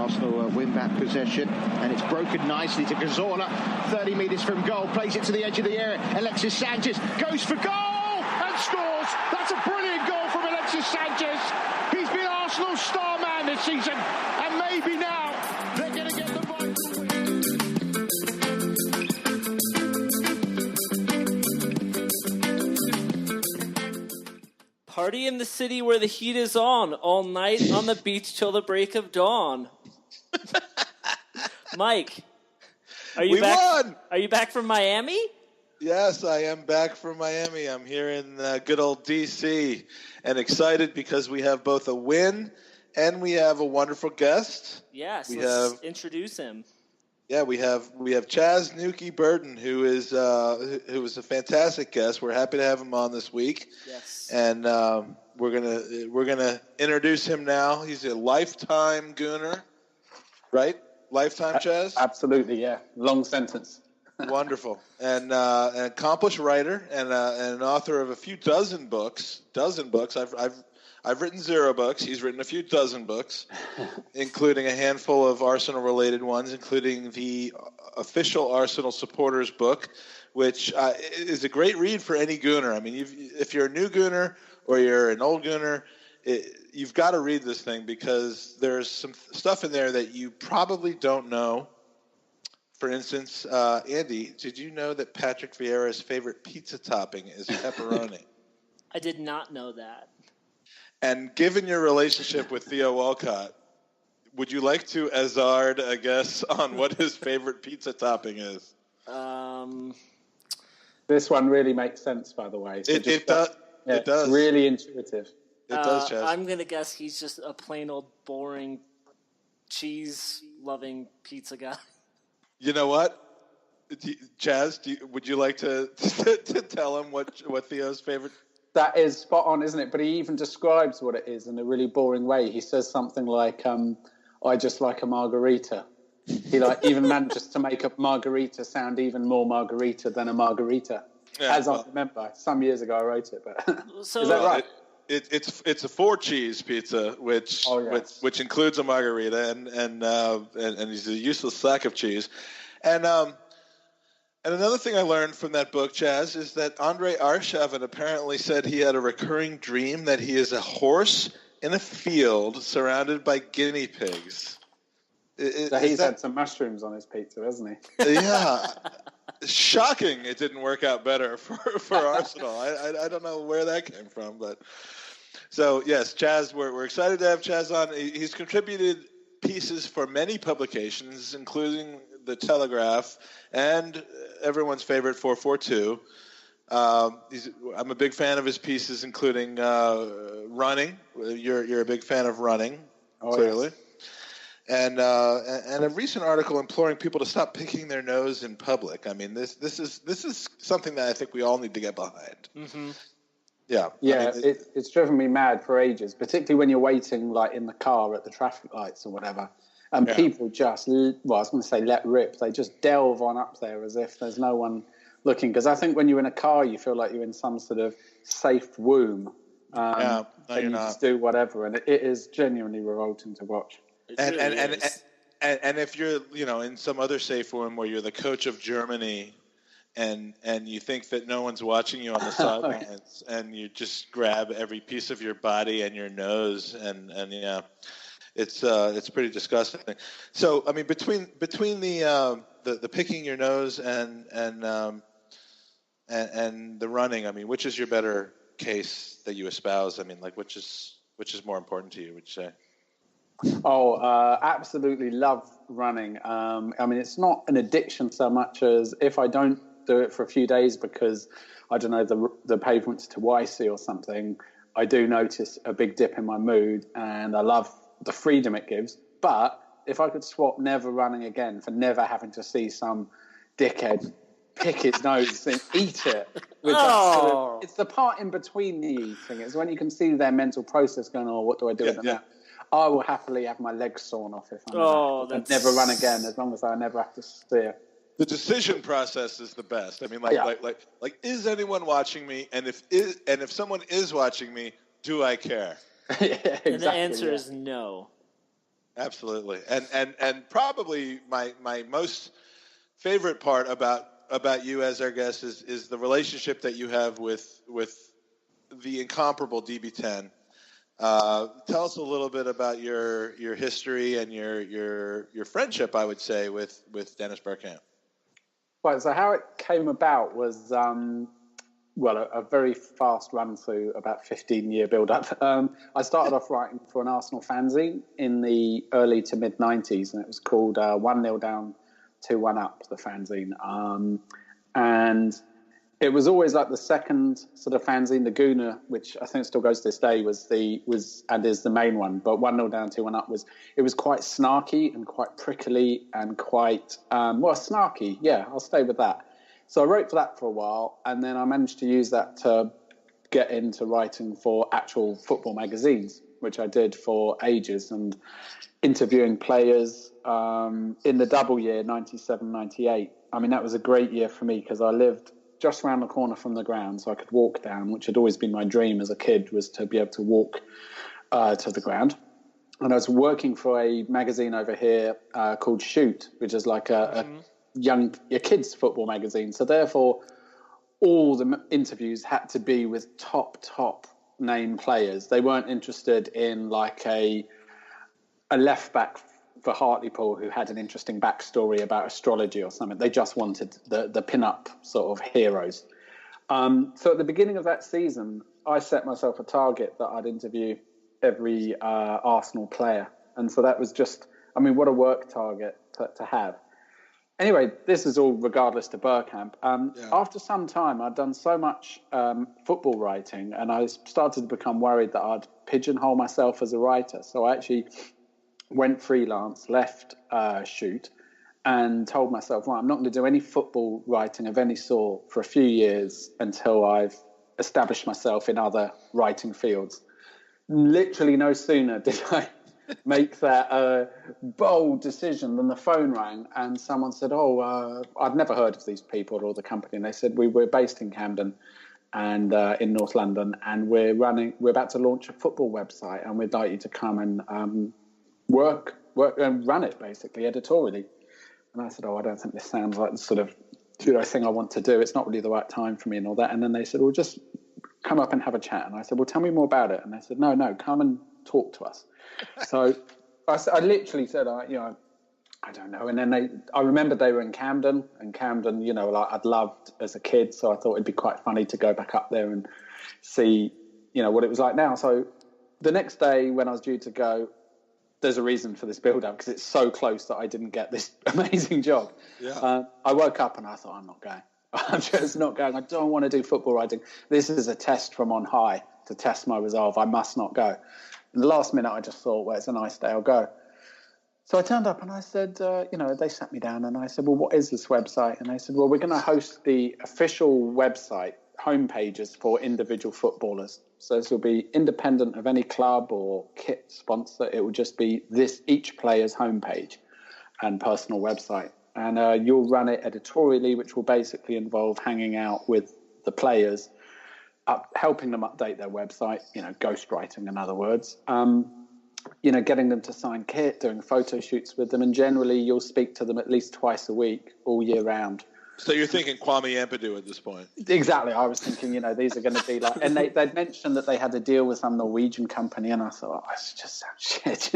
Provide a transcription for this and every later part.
Arsenal win back possession, and it's broken nicely to Cazorla, 30 metres from goal, plays it to the edge of the area. Alexis Sanchez goes for goal and scores. That's a brilliant goal from Alexis Sanchez. He's been Arsenal's star man this season, and maybe now they're going to get the vital win. Party in the city where the heat is on, all night on the beach till the break of dawn. Mike, are you won! Are you back from Miami? Yes, I am back from Miami. I'm here in good old D.C. and excited because we have both a win and we have a wonderful guest. Yes, let's introduce him. Yeah, we have Chas Newkey-Burden, who was a fantastic guest. We're happy to have him on this week. Yes, and we're gonna introduce him now. He's a lifetime Gooner, right? Lifetime, Chas? Absolutely, yeah. Long sentence. Wonderful, and an accomplished writer and an author of a few dozen books. I've written 0 books. He's written a few dozen books, including a handful of Arsenal-related ones, including the official Arsenal supporters book, which is a great read for any Gooner. I mean, if you're a new Gooner or you're an old Gooner, you've got to read this thing because there's some stuff in there that you probably don't know. For instance, Andy, did you know that Patrick Vieira's favorite pizza topping is pepperoni? I did not know that. And given your relationship with Theo Walcott, would you like to hazard a guess on what his favorite pizza topping is? This one really makes sense, by the way. So it does. It does. It's really intuitive. It does, Chas. I'm going to guess he's just a plain old boring cheese-loving pizza guy. You know what? Chas, would you like to tell him what Theo's favorite? That is spot on, isn't it? But he even describes what it is in a really boring way. He says something like, I just like a margarita. He even manages to make a margarita sound even more margarita than a margarita. Yeah, I remember. Some years ago I wrote it, but so, is that right? It's a 4-cheese pizza, which includes a margarita, and he's a useless sack of cheese. And another thing I learned from that book, Chas, is that Andre Arshavin apparently said he had a recurring dream that he is a horse in a field surrounded by guinea pigs. So he's had some mushrooms on his pizza, hasn't he? Yeah. Shocking it didn't work out better for Arsenal. I don't know where that came from. But so, yes, Chas, we're excited to have Chas on. He's contributed pieces for many publications, including The Telegraph and everyone's favorite 442. I'm a big fan of his pieces, including running. You're a big fan of running, clearly. Yes. And a recent article imploring people to stop picking their nose in public. I mean, this is something that I think we all need to get behind. Mm-hmm. Yeah. Yeah, I mean, it's driven me mad for ages, particularly when you're waiting like in the car at the traffic lights or whatever. And people just, I was going to say let rip. They just delve on up there as if there's no one looking. Because I think when you're in a car, you feel like you're in some sort of safe womb. And you just do whatever. And it is genuinely revolting to watch. And if you're, in some other safe womb where you're the coach of Germany and you think that no one's watching you on the sidelines and you just grab every piece of your body and your nose and it's pretty disgusting. So I mean, between the picking your nose and the running, I mean, which is your better case that you espouse? I mean, like which is more important to you? Would you say? Absolutely love running. I mean, it's not an addiction so much as if I don't do it for a few days because I don't know the pavement's too icy or something, I do notice a big dip in my mood, and I love the freedom it gives. But if I could swap never running again for never having to see some dickhead pick his nose and eat it. It's the part in between the eating. It's when you can see their mental process going, what do I do with it now? I will happily have my legs sawn off if I'm never run again, as long as I never have to see it. The decision process is the best. I mean, like, is anyone watching me? And if someone is watching me, do I care? Exactly, and the answer is no. Absolutely. And probably my most favorite part about you as our guest is the relationship that you have with the incomparable DB10. Tell us a little bit about your history and your friendship, I would say, with Dennis Bergkamp. Right, so how it came about was, a very fast run through, about 15-year build-up. I started off writing for an Arsenal fanzine in the early to mid-90s, and it was called 1-0 Down, 2-1 Up, the fanzine. And it was always like the second sort of fanzine, the Gooner, which I think still goes to this day, was and is the main one. But 1-0 Down, 2-1 Up was quite snarky and quite prickly and quite snarky. Yeah, I'll stay with that. So I wrote for that for a while, and then I managed to use that to get into writing for actual football magazines, which I did for ages, and interviewing players in the double year, 97, 98. I mean, that was a great year for me because I lived just around the corner from the ground, so I could walk down, which had always been my dream as a kid, was to be able to walk to the ground. And I was working for a magazine over here called Shoot, which is like a kids football magazine. So therefore, all the interviews had to be with top name players. They weren't interested in like a left back for Hartlepool who had an interesting backstory about astrology or something. They just wanted the pin-up sort of heroes. So at the beginning of that season, I set myself a target that I'd interview every Arsenal player. And so that was just, I mean, what a work target to have. Anyway, this is all regardless to Bergkamp. After some time, I'd done so much football writing, and I started to become worried that I'd pigeonhole myself as a writer. So I actually went freelance, left Shoot, and told myself, well, I'm not going to do any football writing of any sort for a few years until I've established myself in other writing fields. Literally no sooner did I make that bold decision than the phone rang and someone said, I'd never heard of these people or the company. And they said, we're based in Camden and in North London, and we're about to launch a football website, and we'd like you to come and work and run it basically editorially. And I said, I don't think this sounds like the sort of thing I want to do. It's not really the right time for me and all that. And then they said, well, just come up and have a chat. And I said, well, tell me more about it. And they said, no, come and talk to us. So I literally said, I don't know. And then I remember they were in Camden, and Camden, like I'd loved as a kid. So I thought it'd be quite funny to go back up there and see, what it was like now. So the next day when I was due to go, there's a reason for this build-up because it's so close that I didn't get this amazing job. Yeah. I woke up and I thought, I'm not going. I'm just not going. I don't want to do football writing. This is a test from on high to test my resolve. I must not go. In the last minute, I just thought, well, it's a nice day, I'll go. So I turned up and I said, they sat me down and I said, well, what is this website? And they said, well, we're going to host the official website homepages for individual footballers. So this will be independent of any club or kit sponsor. It will just be each player's homepage and personal website. And you'll run it editorially, which will basically involve hanging out with the players, helping them update their website, ghostwriting, in other words, getting them to sign kit, doing photo shoots with them. And generally, you'll speak to them at least twice a week, all year round. So you're thinking Kwame Ampadu at this point? Exactly. I was thinking, these are going to be like, and they'd mentioned that they had a deal with some Norwegian company, and I thought, this just sounds shit,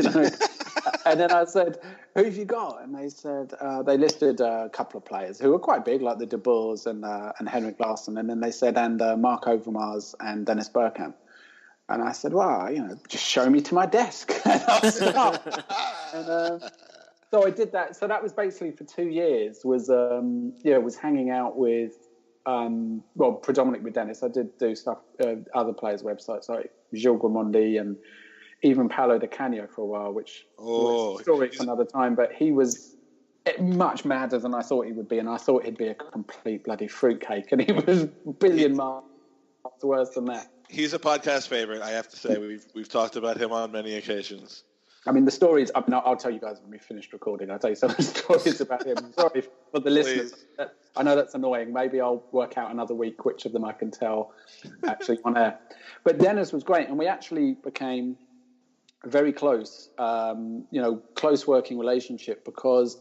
And then I said, who have you got? And they said, they listed a couple of players who were quite big, like the De Boers and Henrik Larsson. And then they said, and Mark Overmars and Dennis Bergkamp. And I said, well, just show me to my desk and I'll start. So I did that. So that was basically for 2 years. Was hanging out with, predominantly with Dennis. I did do stuff, other players' websites like Gilles Grimandi and even Paolo Di Canio for a while, which was a story for another time. But he was much madder than I thought he would be, and I thought he'd be a complete bloody fruitcake, and he was a billion miles worse than that. He's a podcast favorite, I have to say. We've talked about him on many occasions. I mean, the stories, I'll tell you guys when we finished recording. I'll tell you some of the stories about him. Sorry for the listeners. I know that's annoying. Maybe I'll work out another week which of them I can tell actually on air. But Dennis was great. And we actually became very close, close working relationship because,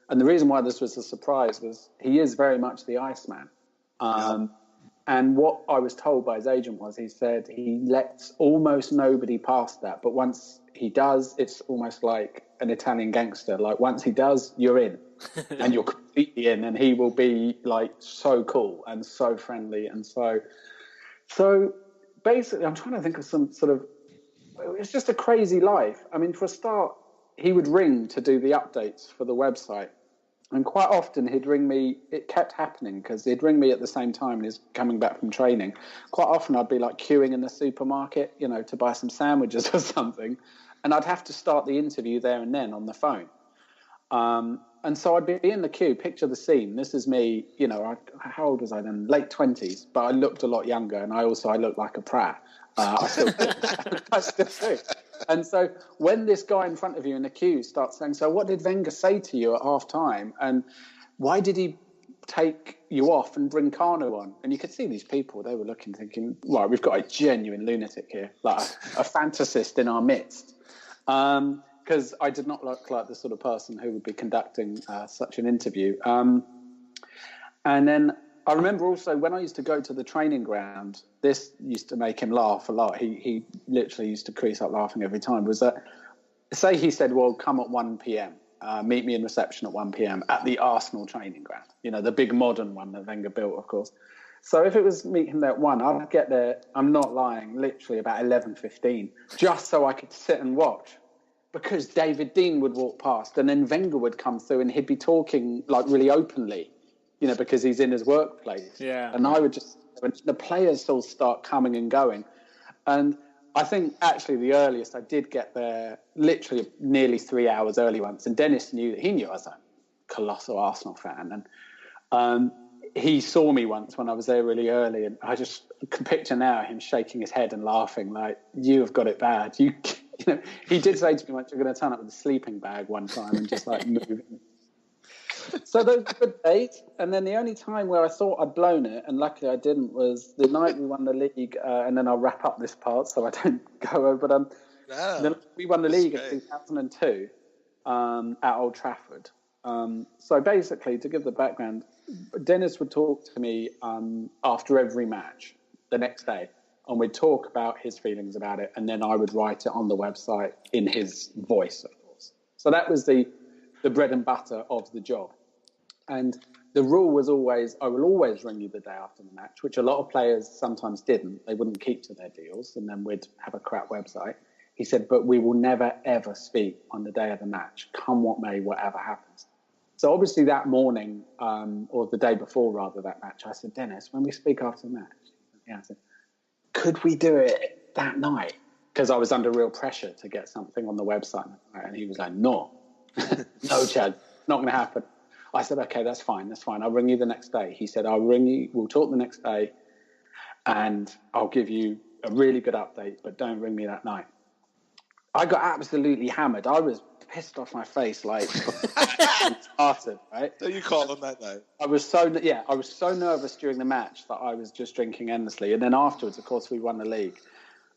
and the reason why this was a surprise was he is very much the Iceman. And what I was told by his agent was he said he lets almost nobody past that. But once he does, it's almost like an Italian gangster. Like once he does, you're in and you're completely in, and he will be like so cool and so friendly. And so basically I'm trying to think of some sort of, it's just a crazy life. I mean, for a start, he would ring to do the updates for the website. And quite often he'd ring me, it kept happening because he'd ring me at the same time and he's coming back from training. Quite often I'd be like queuing in the supermarket, to buy some sandwiches or something. And I'd have to start the interview there and then on the phone. And so I'd be in the queue, picture the scene. This is me, how old was I then? Late 20s, but I looked a lot younger and I looked like a prat. I still do. And so when this guy in front of you in the queue starts saying, so what did Wenger say to you at half time? And why did he take you off and bring Kanu on? And you could see these people, they were looking, thinking, right, we've got a genuine lunatic here, like a fantasist in our midst. Because I did not look like the sort of person who would be conducting such an interview. And then I remember also when I used to go to the training ground, this used to make him laugh a lot. He literally used to crease up laughing every time. Was that, say he said, well, come at 1 p.m., meet me in reception at 1 p.m. at the Arsenal training ground, the big modern one that Wenger built, of course. So if it was meet him there at 1, I'd get there, I'm not lying, literally about 11:15, just so I could sit and watch. Because David Dean would walk past and then Wenger would come through and he'd be talking like really openly, because he's in his workplace. Yeah. And I would just, the players all start coming and going. And I think actually the earliest I did get there literally nearly 3 hours early once. And Dennis knew that. He knew I was a colossal Arsenal fan. And he saw me once when I was there really early. And I just can picture now him shaking his head and laughing like, you have got it bad. He did say to me once, you're going to turn up with a sleeping bag one time and just like moving. So those were good days. And then the only time where I thought I'd blown it, and luckily I didn't, was the night we won the league. And then I'll wrap up this part so I don't go over. But we won the league in 2002 at Old Trafford. So basically, to give the background, Dennis would talk to me after every match the next day. And we'd talk about his feelings about it. And then I would write it on the website in his voice, of course. So that was the bread and butter of the job. And the rule was always, I will always ring you the day after the match, which a lot of players sometimes didn't. They wouldn't keep to their deals, and then we'd have a crap website. He said, but we will never, ever speak on the day of the match, come what may, whatever happens. So obviously that morning, or the day before, rather, that match, I said, Dennis, when we speak after the match, I said, could we do it that night? Because I was under real pressure to get something on the website. And he was like, no, no, Chad, not going to happen. I said, okay, that's fine. I'll ring you the next day. He said, I'll ring you. We'll talk the next day and I'll give you a really good update, but don't ring me that night. I got absolutely hammered. I was pissed off my face, like, started, right? So you called him that night. I was so nervous during the match that I was just drinking endlessly. And then afterwards, of course, we won the league.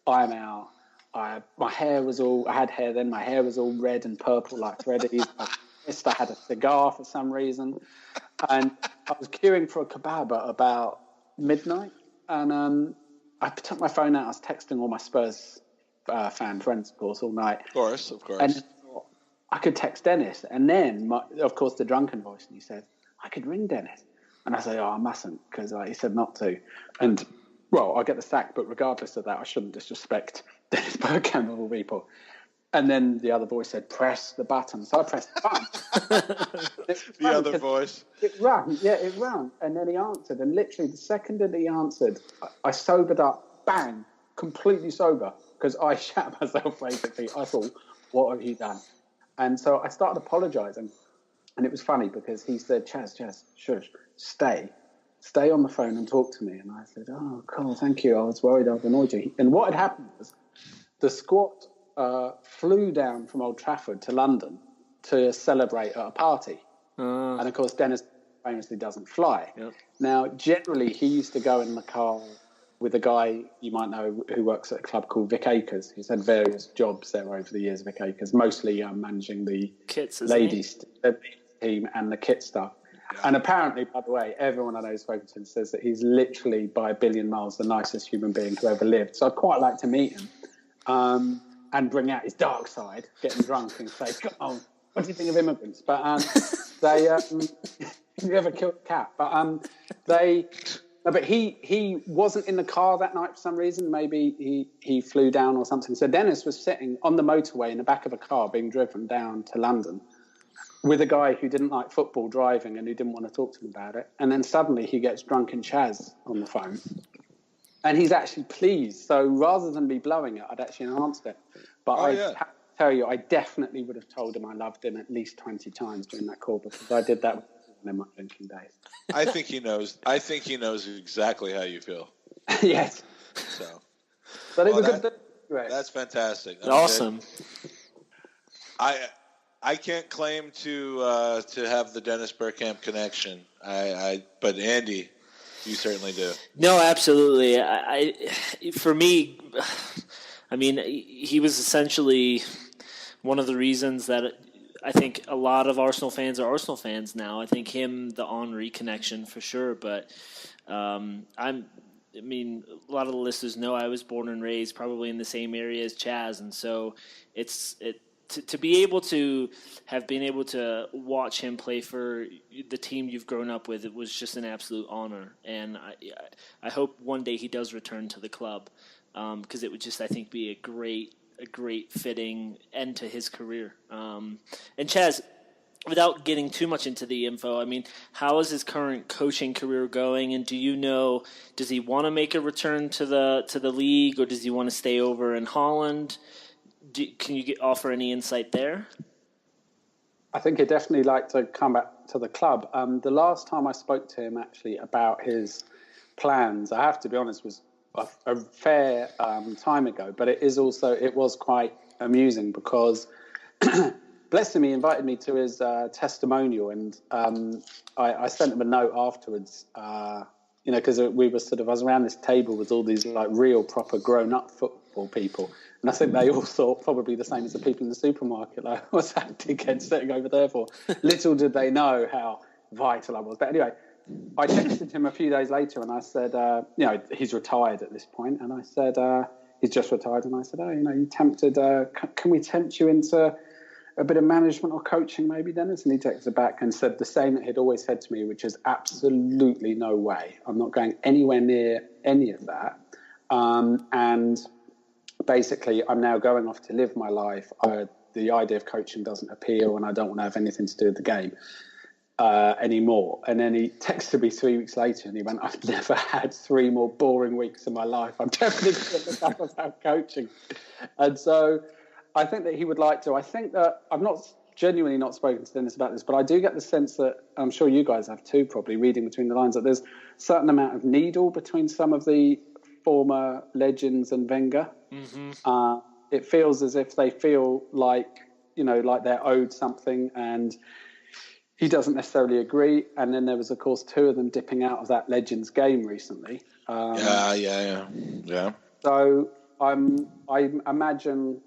I'm out. My hair was I had hair then. My hair was all red and purple like Freddie's. I had a cigar for some reason. And I was queuing for a kebab at about midnight. And I took my phone out. I was texting all my Spurs fan friends, of course, all night. Of course. And I could text Dennis. And then, of course, the drunken voice. And he said, I could ring Dennis. And I said, I mustn't, because he said not to. And, well, I'll get the sack. But regardless of that, I shouldn't disrespect Dennis Bergkamp of all people. And then the other voice said, press the button. So I pressed the button. The other voice. It rang. And then he answered. And literally the second that he answered, I sobered up, bang, completely sober. Because I shat myself, basically. I thought, what have you done? And so I started apologising. And it was funny because he said, Chas, shush, stay on the phone and talk to me. And I said, oh, cool, thank you. I was worried I've annoyed you. And what had happened was the squad flew down from Old Trafford to London to celebrate at a party. And of course, Dennis famously doesn't fly. Yep. Now, generally, he used to go in the car with a guy you might know who works at a club called Vic Akers. He's had various jobs there over the years, Vic Akers, mostly managing the Kits, ladies team and the kit stuff. Yeah. And apparently, by the way, everyone I know who's spoken to him says that he's literally by a billion miles the nicest human being who ever lived. So I'd quite like to meet him and bring out his dark side, get him drunk and say, "Come on, what do you think of immigrants?" But they, you ever killed a cat? But but he wasn't in the car that night for some reason. Maybe he flew down or something. So Dennis was sitting on the motorway in the back of a car being driven down to London with a guy who didn't like football driving and who didn't want to talk to him about it. And then suddenly he gets drunken Chas on the phone. And he's actually pleased. So rather than me blowing it, I'd actually enhanced it. But I have to tell you, I definitely would have told him I loved him at least 20 times during that call, because I did that in my drinking days. I think he knows. I think he knows exactly how you feel. Yes. So. But it was a good. That's fantastic. Awesome. I can't claim to have the Dennis Bergkamp connection. But Andy, you certainly do. No, absolutely. For me, I mean, he was essentially one of the reasons that I think a lot of Arsenal fans are Arsenal fans now. I think him, the Henry connection for sure. But I mean, a lot of the listeners know I was born and raised probably in the same area as Chas, and so to be able to have been able to watch him play for the team you've grown up with, it was just an absolute honor. And I hope one day he does return to the club, because it would just, I think, be a great fitting end to his career. And Chas, without getting too much into the info, I mean, how is his current coaching career going? And do you know, does he want to make a return to the league, or does he want to stay over in Holland? Can you offer any insight there? I think he'd definitely like to come back to the club. The last time I spoke to him actually about his plans, I have to be honest, was a fair time ago. But it was quite amusing because, bless him, he invited me to his testimonial, and I sent him a note afterwards. Because we were I was around this table with all these like real proper grown-up football people. And I think they all thought probably the same as the people in the supermarket. Like, what's that dickhead sitting over there for? Little did they know how vital I was. But anyway, I texted him a few days later and I said, he's retired at this point. And I said, he's just retired. And I said, you tempted, can we tempt you into a bit of management or coaching maybe, Dennis? And he texted back and said the same that he'd always said to me, which is absolutely no way. I'm not going anywhere near any of that. And basically, I'm now going off to live my life. The idea of coaching doesn't appeal, and I don't want to have anything to do with the game anymore. And then he texted me 3 weeks later, and he went, "I've never had 3 more boring weeks in my life. I'm definitely going to look up about coaching." And so I think that he would like to. I think that I've genuinely not spoken to Dennis about this, but I do get the sense that, I'm sure you guys have too, probably reading between the lines, that there's a certain amount of needle between some of the former legends and Wenger. Mm-hmm. It feels as if they feel like they're owed something, and he doesn't necessarily agree. And then there was, of course, 2 of them dipping out of that Legends game recently. Yeah. So I imagine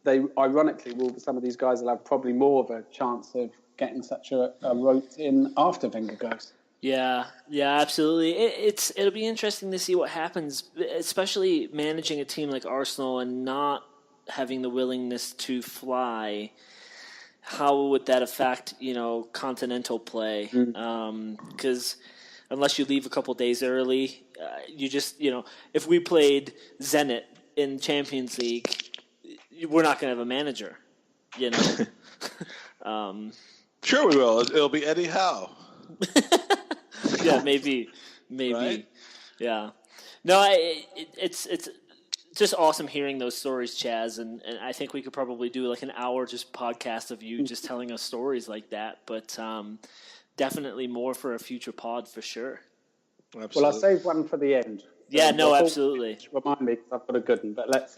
some of these guys will have probably more of a chance of getting such a rote in after Wenger goes. Yeah, absolutely. It'll be interesting to see what happens, especially managing a team like Arsenal and not having the willingness to fly. How would that affect, continental play? Because unless you leave a couple days early, you just, if we played Zenit in Champions League, we're not going to have a manager, Sure we will. It'll be Eddie Howe. Yeah, maybe, Right? Yeah. No, it's just awesome hearing those stories, Chas, and I think we could probably do like an hour just podcast of you just telling us stories like that. But definitely more for a future pod for sure. Absolutely. Well, I'll save one for the end. Yeah, no, absolutely. Remind me, because I've got a good one. But let's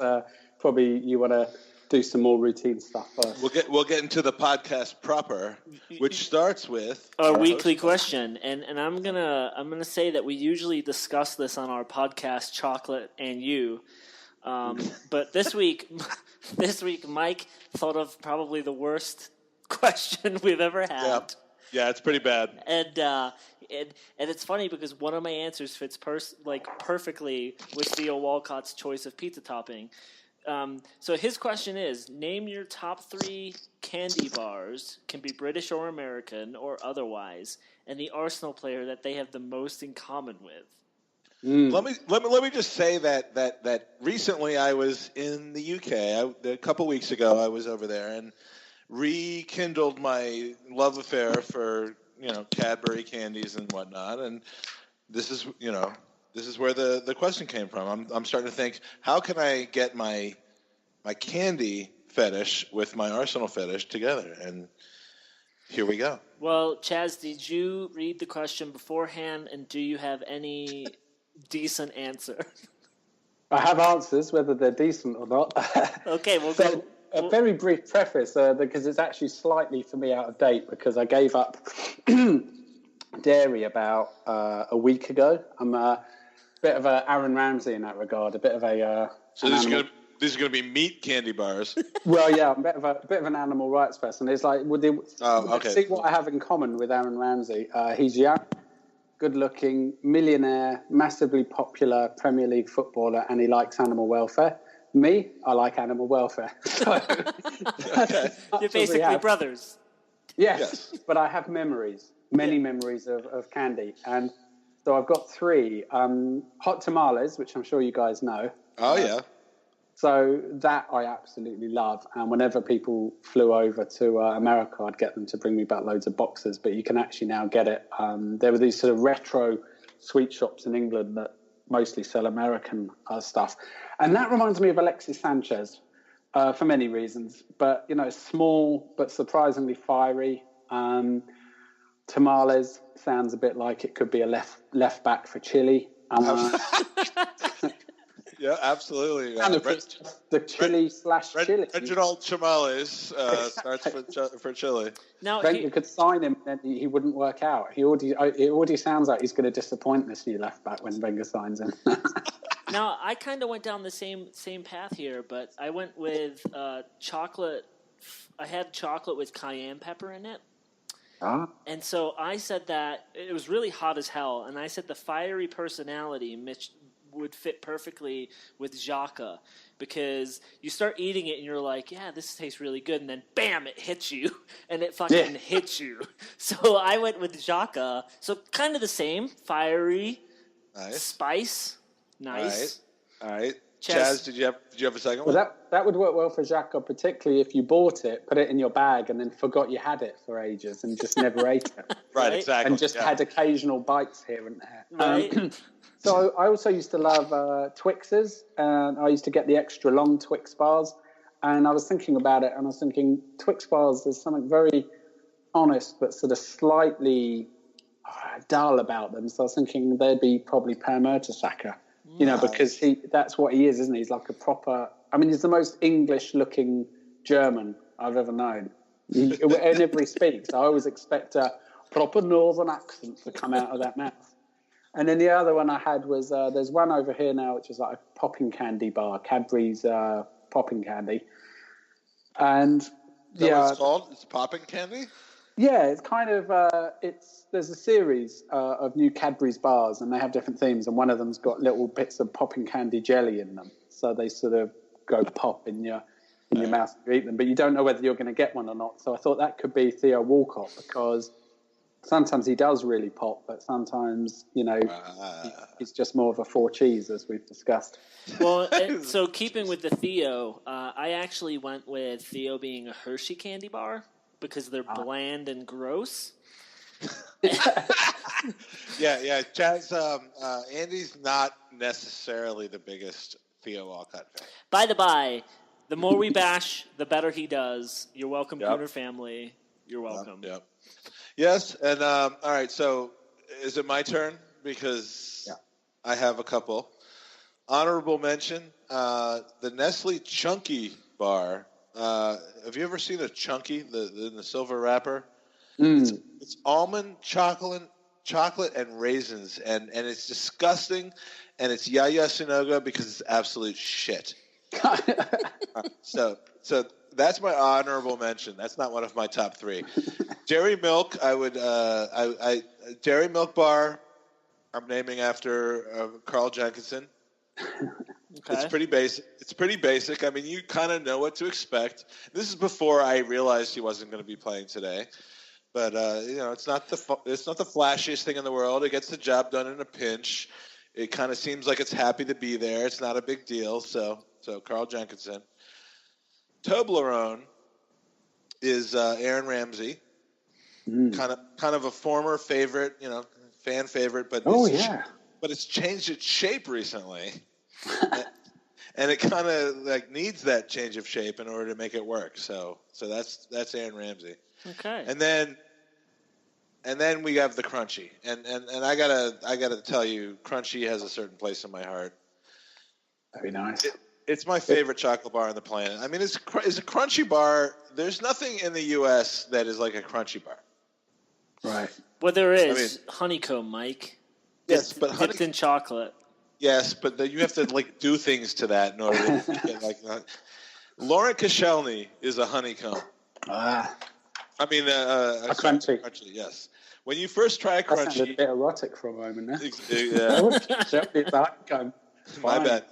probably you want to do some more routine stuff first. We'll get into the podcast proper, which starts with our weekly question, and I'm gonna say that we usually discuss this on our podcast, Chocolate and You, but this week Mike thought of probably the worst question we've ever had. Yeah, it's pretty bad. And it's funny because one of my answers fits perfectly with Theo Walcott's choice of pizza topping. So his question is, name your top 3 candy bars, can be British or American or otherwise, and the Arsenal player that they have the most in common with. Let me just say that recently I was in the UK. A couple weeks ago I was over there and rekindled my love affair for Cadbury candies and whatnot, and this is where the question came from. I'm starting to think, how can I get my candy fetish with my Arsenal fetish together? And here we go. Well, Chas, did you read the question beforehand, and do you have any decent answer? I have answers, whether they're decent or not. Okay, well, so a very brief preface, because it's actually slightly for me out of date, because I gave up dairy about a week ago. I'm a bit of a Aaron Ramsey in that regard, a bit of a. So these are going to be meat candy bars. Well, yeah, I'm a bit of an animal rights person. It's like, okay. See what I have in common with Aaron Ramsey. He's young, good-looking, millionaire, massively popular Premier League footballer, and he likes animal welfare. Me, I like animal welfare. So, okay. You're basically brothers. Yes, but I have many memories of candy. And so I've got 3. Hot tamales, which I'm sure you guys know. Oh, yeah. So that I absolutely love. And whenever people flew over to America, I'd get them to bring me back loads of boxes. But you can actually now get it. There were these sort of retro sweet shops in England that mostly sell American stuff. And that reminds me of Alexis Sanchez for many reasons. But, small but surprisingly fiery. Tamales sounds a bit like it could be a left back for Chile. Yeah, absolutely. The Chile/Chile. Reginald Chamales starts for Chile. Now you could sign him, and he wouldn't work out. It already sounds like he's going to disappoint this new left back when Wenger signs him. Now I kind of went down the same path here, but I went with chocolate. I had chocolate with cayenne pepper in it. And so I said that it was really hot as hell, and I said the fiery personality would fit perfectly with Xhaka, because you start eating it and you're like, yeah, this tastes really good, and then bam, it hits you, and it fucking hits you. So I went with Xhaka. So kind of the same, fiery, nice. Spice, nice. All right. Chas, did you have a second one? Well, that would work well for Xhaka, particularly if you bought it, put it in your bag, and then forgot you had it for ages and just never ate it. Right, exactly. And just had occasional bites here and there. Right. So I also used to love Twixes, and I used to get the extra long Twix bars. And I was thinking about it, and I was thinking Twix bars, there's something very honest but sort of slightly dull about them. So I was thinking they'd be probably Per Mertesacker, because that's what he is, isn't he? He's like a proper, he's the most English-looking German I've ever known. Whenever he speaks, I always expect a proper northern accent to come out of that mouth. And then the other one I had was, there's one over here now, which is like a popping candy bar, Cadbury's popping candy. And is that what it's called? It's popping candy? Yeah, it's kind of, there's a series of new Cadbury's bars, and they have different themes, and one of them's got little bits of popping candy jelly in them. So they sort of go pop in your mouth if you eat them, but you don't know whether you're going to get one or not. So I thought that could be Theo Walcott, because sometimes he does really pop, but sometimes, he's just more of a 4 cheese, as we've discussed. Well, so keeping with the Theo, I actually went with Theo being a Hershey candy bar, because they're bland and gross. Yeah. Chas, Andy's not necessarily the biggest Theo Walcott fan. By the by, the more we bash, the better he does. You're welcome, Gooner family. You're welcome. Yep. Yes, and all right, so is it my turn? Because I have a couple. Honorable mention, the Nestle Chunky bar Have you ever seen a Chunky, the silver wrapper? Mm. It's almond chocolate and raisins, and it's disgusting, and it's Yaya Sunoga because it's absolute shit. So that's my honorable mention. That's not one of my top three. Dairy Milk, I would Dairy Milk Bar. I'm naming after Carl Jenkinson. Okay. It's pretty basic. I mean, you kind of know what to expect. This is before I realized he wasn't going to be playing today. But it's not the flashiest thing in the world. It gets the job done in a pinch. It kind of seems like it's happy to be there. It's not a big deal. So Carl Jenkinson. Toblerone is Aaron Ramsey. Kind of a former favorite, fan favorite, but it's changed its shape recently. And it kind of needs that change of shape in order to make it work. So that's Aaron Ramsey. Okay. And then we have the Crunchy. And I gotta tell you, Crunchy has a certain place in my heart. Very nice. It's my favorite chocolate bar on the planet. I mean, it's a Crunchy bar. There's nothing in the U.S. that is like a Crunchy bar. Right. Well, there is honeycomb, Mike. Yes, but dipped in chocolate. Yes, but then you have to do things to that in order to get Lauren Koscielny is a honeycomb. I mean, a Crunchy. Crunchy. Yes. When you first try a Crunchy, that sounded a bit erotic for a moment. Yeah. My bad.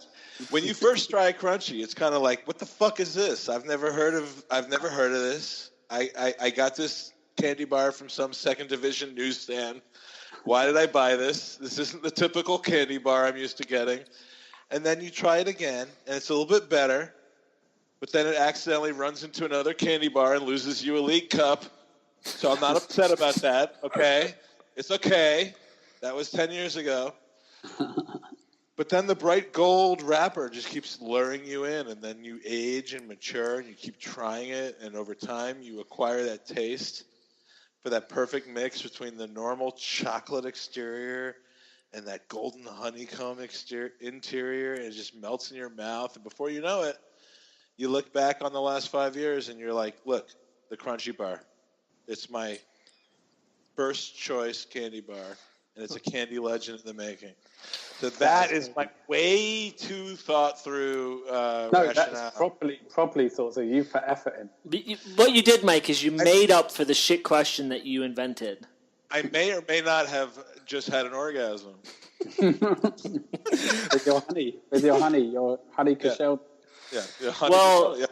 When you first try a Crunchy, it's kind of like, what the fuck is this? I've never heard of this. I got this candy bar from some second division newsstand. Why did I buy this? This isn't the typical candy bar I'm used to getting. And then you try it again, and it's a little bit better. But then it accidentally runs into another candy bar and loses you a league cup. So I'm not upset about that, okay? It's okay. That was 10 years ago. But then the bright gold wrapper just keeps luring you in, and then you age and mature, and you keep trying it, and over time you acquire that taste for that perfect mix between the normal chocolate exterior and that golden honeycomb interior, and it just melts in your mouth. And before you know it, you look back on the last 5 years, and you're like, look, the Crunchy bar. It's my first choice candy bar, and it's a candy legend in the making. So that is my way too thought through rationale. That's properly thought through. You put effort in. What you did, Mike, is you made up for the shit question that you invented. I may or may not have just had an orgasm. With your honey Koscielny. Yeah. Honey well, yeah.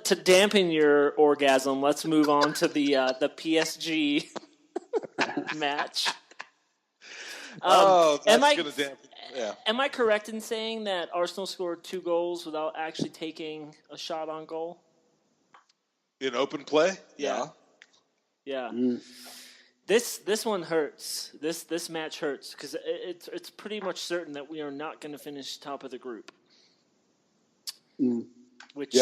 to dampen your orgasm, let's move on to the PSG match. That's going to dampen. Yeah. Am I correct in saying that Arsenal scored 2 goals without actually taking a shot on goal? In open play? Yeah. This one hurts. This match hurts because it's pretty much certain that we are not going to finish top of the group. Which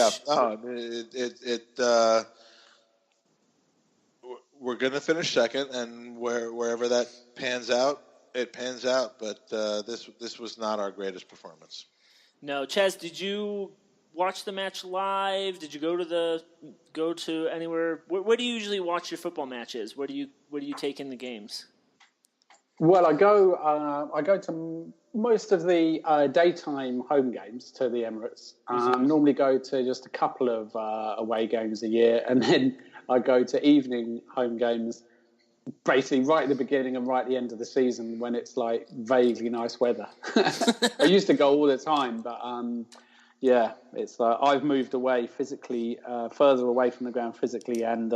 we're going to finish second, and wherever that pans out, it pans out. But this was not our greatest performance. No, Chas, did you watch the match live? Did you go to anywhere? Where do you usually watch your football matches? Where do you take in the games? Well, I go to most of the daytime home games to the Emirates. Normally go to just a couple of away games a year, and then I go to evening home games, basically right at the beginning and right at the end of the season when it's like vaguely nice weather. I used to go all the time, but it's I've moved away physically, further away from the ground physically, and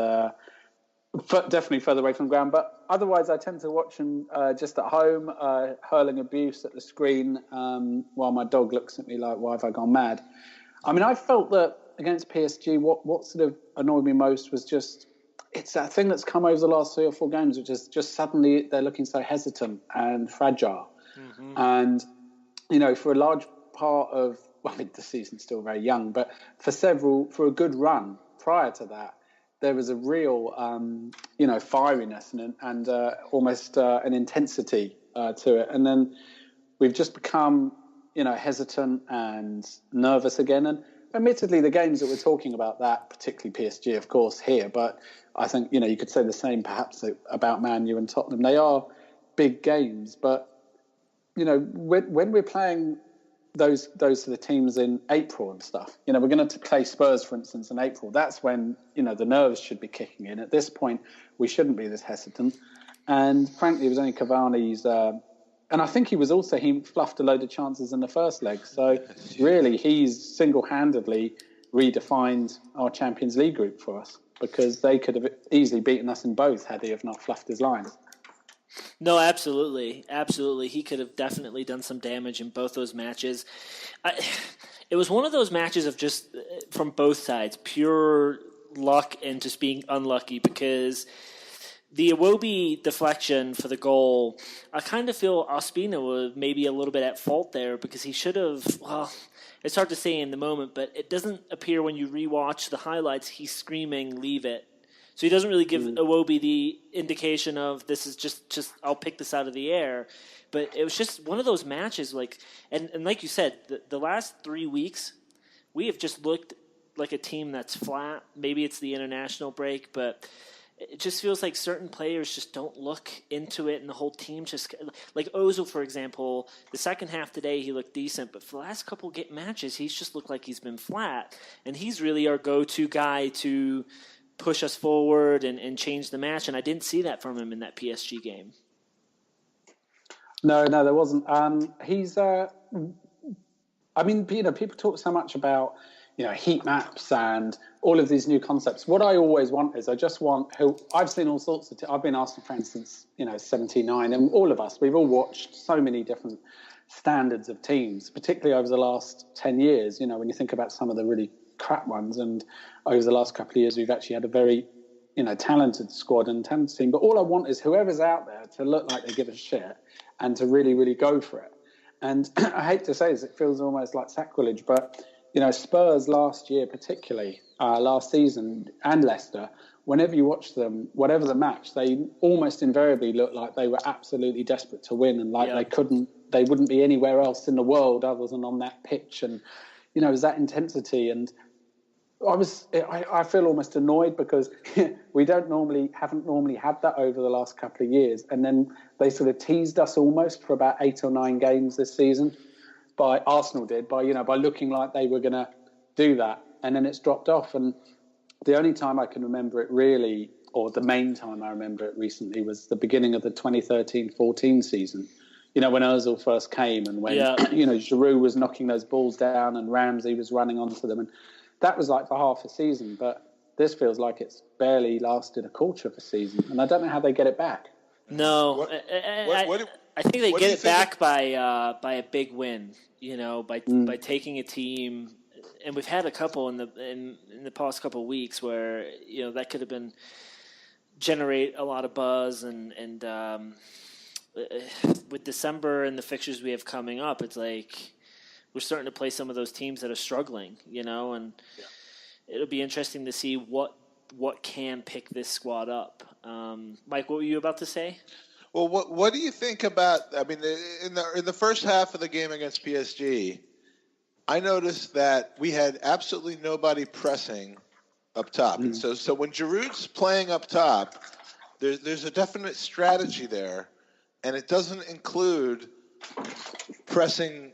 definitely further away from the ground. But otherwise, I tend to watch them just at home, hurling abuse at the screen while my dog looks at me like, "Why have I gone mad?" I mean, I felt that against PSG, what sort of annoyed me most was just it's that thing that's come over the last 3 or 4 games, which is just suddenly they're looking so hesitant and fragile. And for a large part of the season's still very young, but for a good run prior to that, there was a real, fieriness and almost an intensity to it. And then we've just become, hesitant and nervous again. And admittedly, the games that we're talking about, that particularly PSG, of course, here, but I think, you could say the same perhaps about Man U and Tottenham. They are big games, but, when we're playing those sort of teams in April and stuff, we're going to play Spurs, for instance, in April. That's when, the nerves should be kicking in. At this point, we shouldn't be this hesitant. And frankly, it was only Cavani's... and I think he fluffed a load of chances in the first leg. So really, he's single-handedly redefined our Champions League group for us, because they could have easily beaten us in both had he have not fluffed his lines. No, absolutely. Absolutely. He could have definitely done some damage in both those matches. It was one of those matches of just, from both sides, pure luck and just being unlucky, because the Iwobi deflection for the goal, I kind of feel Ospina was maybe a little bit at fault there, because he should have, well, it's hard to say in the moment, but it doesn't appear when you rewatch the highlights, he's screaming, leave it. So he doesn't really give Iwobi the indication of this is just I'll pick this out of the air. But it was just one of those matches, and like you said, the last 3 weeks, we have just looked like a team that's flat. Maybe it's the international break, but it just feels like certain players just don't look into it, and the whole team just like Ozil, for example. The second half today, he looked decent, but for the last couple matches, he's just looked like he's been flat, and he's really our go-to guy to push us forward and change the match, and I didn't see that from him in that PSG game. No, there wasn't. He's. People talk so much about heat maps and all of these new concepts. What I always want is I've seen all sorts of. I've been Arsenal fan since 79, and all of us, we've all watched so many different standards of teams, particularly over the last 10 years. When you think about some of the really crap ones, and over the last couple of years we've actually had a very talented squad and talented team. But all I want is whoever's out there to look like they give a shit and to really, really go for it. And I hate to say this, it feels almost like sacrilege, but Spurs last year, particularly last season, and Leicester, whenever you watch them, whatever the match, they almost invariably look like they were absolutely desperate to win, and like they wouldn't be anywhere else in the world other than on that pitch. And there's that intensity, and I feel almost annoyed because we haven't normally had that over the last couple of years, and then they sort of teased us almost for about 8 or 9 games this season. Arsenal did by looking like they were going to do that, and then it's dropped off. And the only time I can remember it really, or the main time I remember it recently, was the beginning of the 2013-14 season. When Ozil first came, and when Giroud was knocking those balls down and Ramsey was running onto them, and that was like for half a season. But this feels like it's barely lasted a quarter of a season, and I don't know how they get it back. No, I think they get it back by a big win. By taking a team, and we've had a couple in the past couple of weeks where that could have been generate a lot of buzz, and with December and the fixtures we have coming up, it's like we're starting to play some of those teams that are struggling, and it'll be interesting to see what can pick this squad up. Mike, what were you about to say? Well, what do you think about? I mean, in the first half of the game against PSG, I noticed that we had absolutely nobody pressing up top, and so when Giroud's playing up top, there's a definite strategy there, and it doesn't include pressing.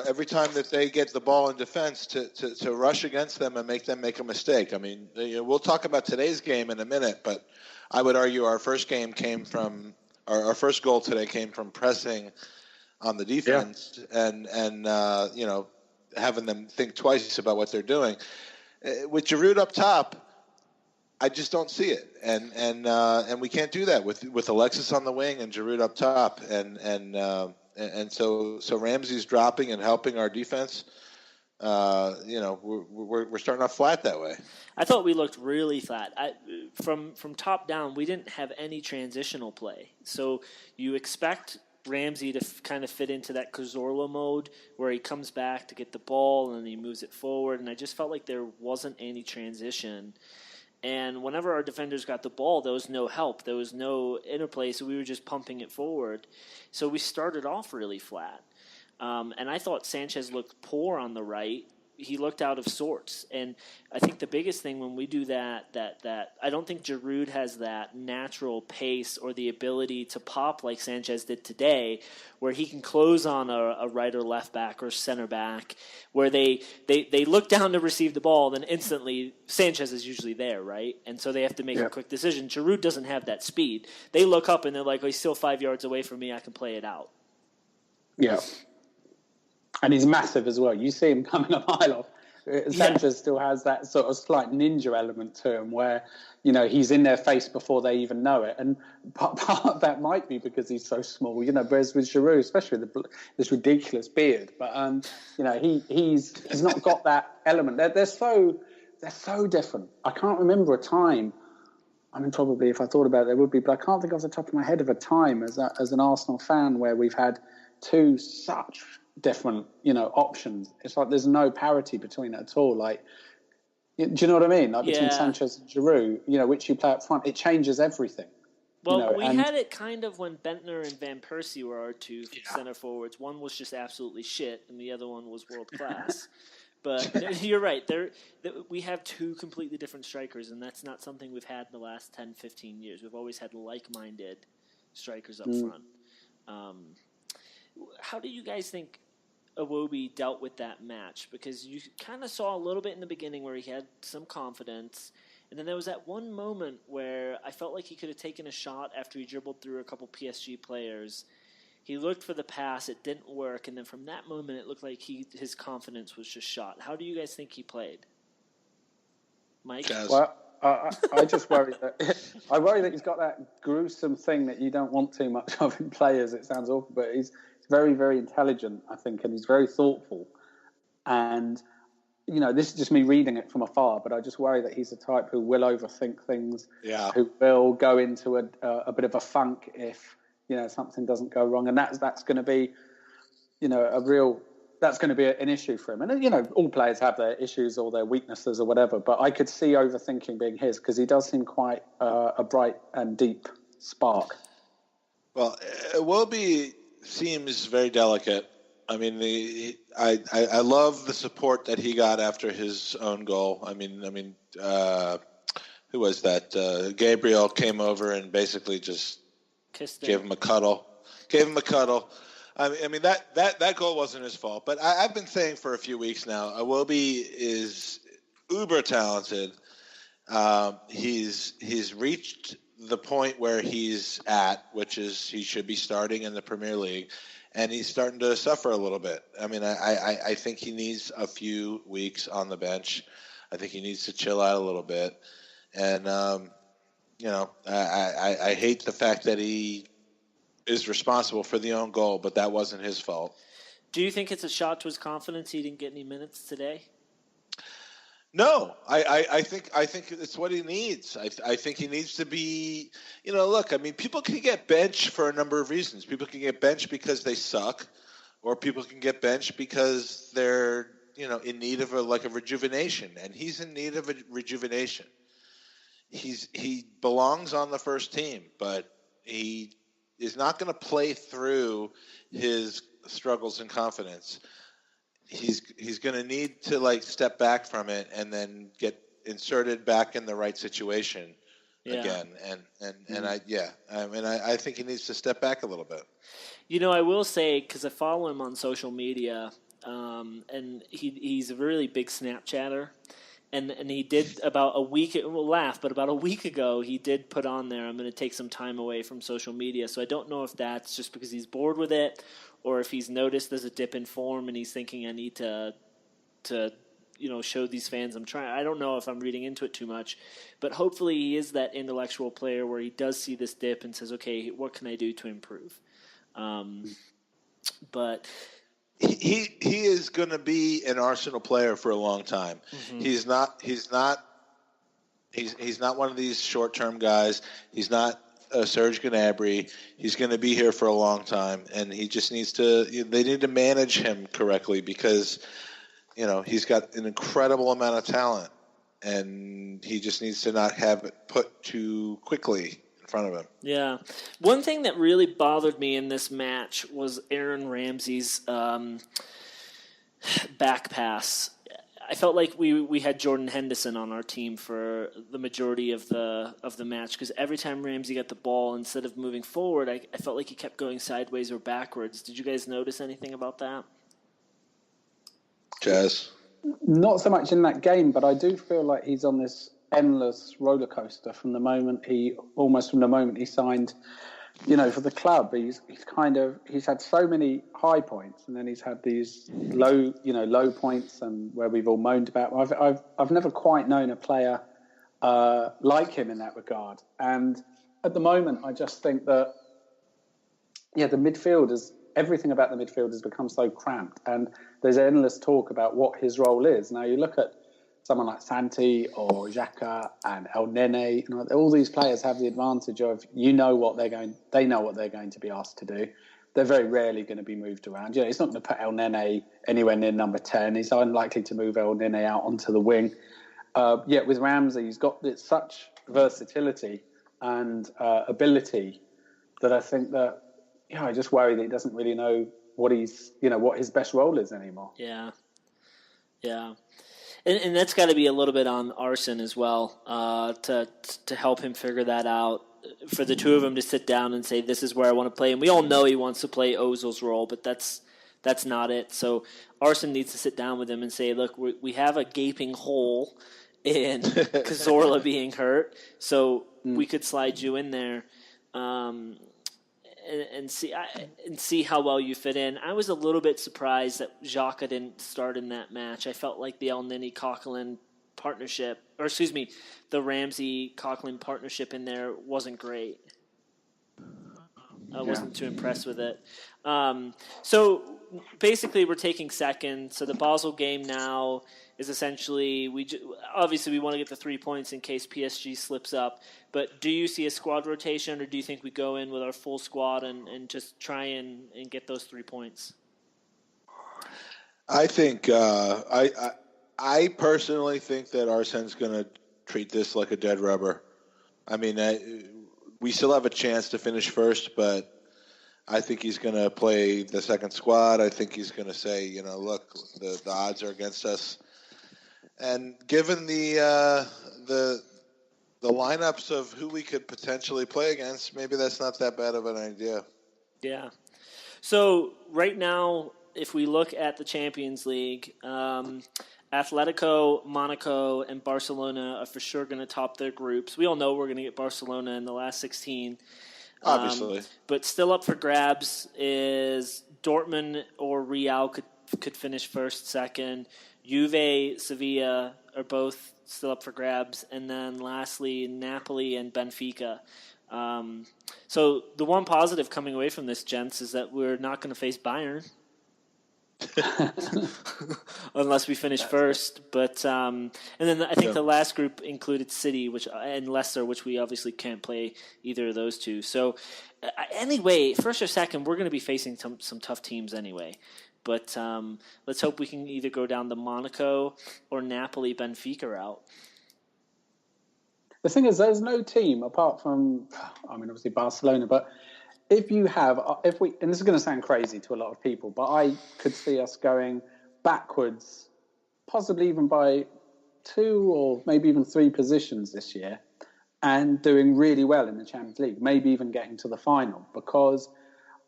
Every time that they get the ball in defense to rush against them and make them make a mistake. I mean, we'll talk about today's game in a minute, but I would argue our first game came from our first goal today came from pressing on the defense and having them think twice about what they're doing. With Giroud up top, I just don't see it, and we can't do that with Alexis on the wing and Giroud up top, and so Ramsey's dropping and helping our defense. We're starting off flat that way. I thought we looked really flat. From top down, we didn't have any transitional play. So you expect Ramsey to kind of fit into that Cazorla mode where he comes back to get the ball and he moves it forward. And I just felt like there wasn't any transition. And whenever our defenders got the ball, there was no help. There was no interplay, so we were just pumping it forward. So we started off really flat. And I thought Sanchez looked poor on the right. he looked out of sorts. And I think the biggest thing when we do that I don't think Giroud has that natural pace or the ability to pop like Sanchez did today, where he can close on a right or left back or center back, where they look down to receive the ball, then instantly Sanchez is usually there, right? And so they have to make a quick decision. Giroud doesn't have that speed. They look up and they're like, oh, he's still 5 yards away from me, I can play it out. Yeah. And he's massive as well. You see him coming a mile off. Sanchez still has that sort of slight ninja element to him where, he's in their face before they even know it. And part of that might be because he's so small, whereas with Giroud, especially this ridiculous beard. But, he's not got that element. They're so different. I can't remember a time. I mean, probably if I thought about it, there would be, but I can't think off the top of my head of a time as an Arsenal fan where we've had two such different, options. It's like there's no parity between it at all. Like, do you know what I mean? Like between Sanchez and Giroud, which you play up front, it changes everything. Well, we had it kind of when Bentner and Van Persie were our two center forwards. One was just absolutely shit, and the other one was world class. But you're right. We have two completely different strikers, and that's not something we've had in the last 10, 15 years. We've always had like-minded strikers up front. How do you guys think Iwobi dealt with that match? Because you kind of saw a little bit in the beginning where he had some confidence, and then there was that one moment where I felt like he could have taken a shot after he dribbled through a couple PSG players. He looked for the pass, it didn't work, and then from that moment it looked like his confidence was just shot. How do you guys think he played? Mike? Well, I just worry that he's got that gruesome thing that you don't want too much of in players. It sounds awful, but he's very, very intelligent, I think, and he's very thoughtful. And, this is just me reading it from afar, but I just worry that he's the type who will overthink things, who will go into a bit of a funk if, something doesn't go wrong. And that's going to be, that's going to be an issue for him. And, all players have their issues or their weaknesses or whatever, but I could see overthinking being his because he does seem quite a bright and deep spark. Well, Iwobi seems very delicate. I mean, I love the support that he got after his own goal. I mean, who was that? Gabriel came over and basically just gave him a cuddle. I mean that goal wasn't his fault. But I've been saying for a few weeks now, Iwobi is uber talented. He's reached the point where he's at, which is he should be starting in the Premier League, and he's starting to suffer a little bit. I mean, I think he needs a few weeks on the bench. I think he needs to chill out a little bit. And, I hate the fact that he is responsible for the own goal, but that wasn't his fault. Do you think it's a shot to his confidence he didn't get any minutes today? No, I think it's what he needs. I think he needs to be, look, I mean, people can get benched for a number of reasons. People can get benched because they suck, or people can get benched because they're, in need of a rejuvenation, and he's in need of a rejuvenation. He belongs on the first team, but he is not going to play through his struggles and confidence. He's going to need to step back from it and then get inserted back in the right situation again. I think he needs to step back a little bit. I will say, because I follow him on social media, and he's a really big Snapchatter. And he did about a week, we'll laugh, but about a week ago, he did put on there, I'm going to take some time away from social media. So I don't know if that's just because he's bored with it, or if he's noticed there's a dip in form and he's thinking I need to show these fans I'm trying. I don't know if I'm reading into it too much, but hopefully he is that intellectual player where he does see this dip and says, okay, what can I do to improve? But he is going to be an Arsenal player for a long time. Mm-hmm. He's not one of these short-term guys. He's not Serge Gnabry. He's going to be here for a long time, and he just needs to. They need to manage him correctly because, he's got an incredible amount of talent, and he just needs to not have it put too quickly in front of him. Yeah. One thing that really bothered me in this match was Aaron Ramsey's back pass. I felt like we had Jordan Henderson on our team for the majority of the match, because every time Ramsey got the ball, instead of moving forward, I felt like he kept going sideways or backwards. Did you guys notice anything about that? Chas? Not so much in that game, but I do feel like he's on this endless roller coaster from the moment he signed, for the club. He's had so many high points, and then he's had these low points, and where we've all moaned about. I've never quite known a player like him in that regard. And at the moment, I just think that everything about the midfield has become so cramped, and there's endless talk about what his role is. Now you look at someone like Santi or Xhaka and El Nene, all these players have the advantage of they know what they're going to be asked to do. They're very rarely going to be moved around. He's not going to put El Nene anywhere near number 10. He's unlikely to move El Nene out onto the wing. Yet with Ramsey, he's got such versatility and ability that I think that I just worry that he doesn't really know what his best role is anymore. Yeah. And that's got to be a little bit on Arsene as well, to help him figure that out. For the two of them to sit down and say, this is where I want to play. And we all know he wants to play Ozil's role, but that's not it. So Arsene needs to sit down with him and say, look, we have a gaping hole in Cazorla being hurt, so we could slide you in there and see how well you fit in. I was a little bit surprised that Xhaka didn't start in that match. I felt like the El Neni-Coquelin partnership, the Ramsey-Coquelin partnership in there wasn't great. I wasn't too impressed with it. So basically we're taking second. So the Basel game now is essentially, obviously we want to get the 3 points in case PSG slips up. But do you see a squad rotation, or do you think we go in with our full squad and just try and get those 3 points? I think I personally think that Arsene's going to treat this like a dead rubber. I mean, we still have a chance to finish first, but I think he's going to play the second squad. I think he's going to say, look, the odds are against us. And given the lineups of who we could potentially play against, maybe that's not that bad of an idea. Yeah. So right now, if we look at the Champions League, Atletico, Monaco, and Barcelona are for sure going to top their groups. We all know we're going to get Barcelona in the last 16. Obviously. But still up for grabs is Dortmund or Real could finish first, second. Juve, Sevilla are both still up for grabs. And then lastly, Napoli and Benfica. So the one positive coming away from this, gents, is that we're not going to face Bayern. Unless we finish first, but and then I think the last group included City, and Leicester, which we obviously can't play either of those two. So anyway, first or second, we're going to be facing some tough teams anyway. But let's hope we can either go down the Monaco or Napoli Benfica route. The thing is, there's no team apart from, obviously Barcelona, but if we, and this is going to sound crazy to a lot of people, but I could see us going backwards, possibly even by 2 or maybe even 3 positions this year, and doing really well in the Champions League, maybe even getting to the final, because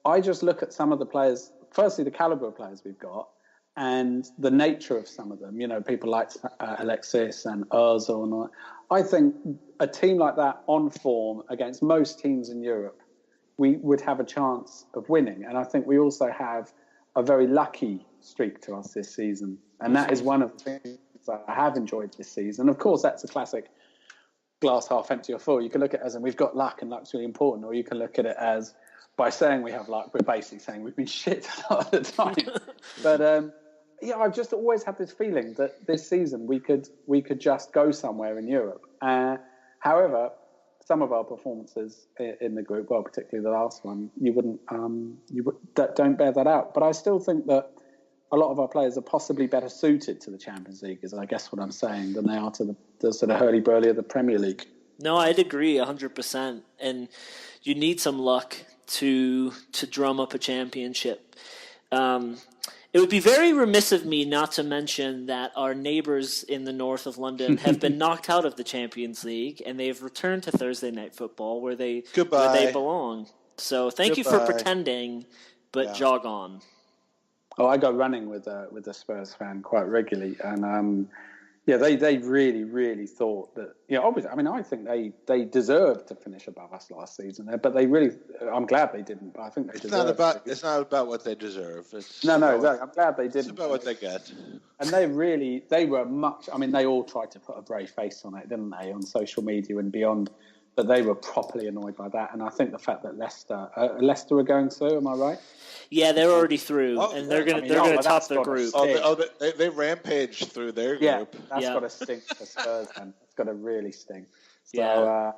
I just look at some of the players, firstly, the caliber of players we've got, and the nature of some of them, people like Alexis and Ozil and all that. I think a team like that on form against most teams in Europe, we would have a chance of winning. And I think we also have a very lucky streak to us this season. And that is one of the things that I have enjoyed this season. Of course, that's a classic glass half empty or full. You can look at it as, and we've got luck and luck's really important, or you can look at it as, by saying we have luck, we're basically saying we've been shit a lot of the time. But I've just always had this feeling that this season we could just go somewhere in Europe. However, some of our performances in the group, well, particularly the last one, don't bear that out. But I still think that a lot of our players are possibly better suited to the Champions League, is I guess what I'm saying, than they are to the sort of hurly-burly of the Premier League. No, I'd agree 100%. And you need some luck to drum up a championship. It would be very remiss of me not to mention that our neighbors in the north of London have been knocked out of the Champions League, and they have returned to Thursday Night Football where they belong. So thank you for pretending, but jog on. Oh, I go running with a Spurs fan quite regularly, and they really, really thought that. Obviously, I mean, I think they deserved to finish above us last season, but they really. I'm glad they didn't, but I think they deserved. It's not about what they deserve. I'm glad they didn't. It's about what they get. And they were much. I mean, they all tried to put a brave face on it, didn't they, on social media and beyond. But they were properly annoyed by that, and I think the fact that Leicester are going through. Am I right? Yeah, they're already through, and they're going to top their group. They rampaged through their group. That's got to stink for Spurs, man. It's got to really stink. So,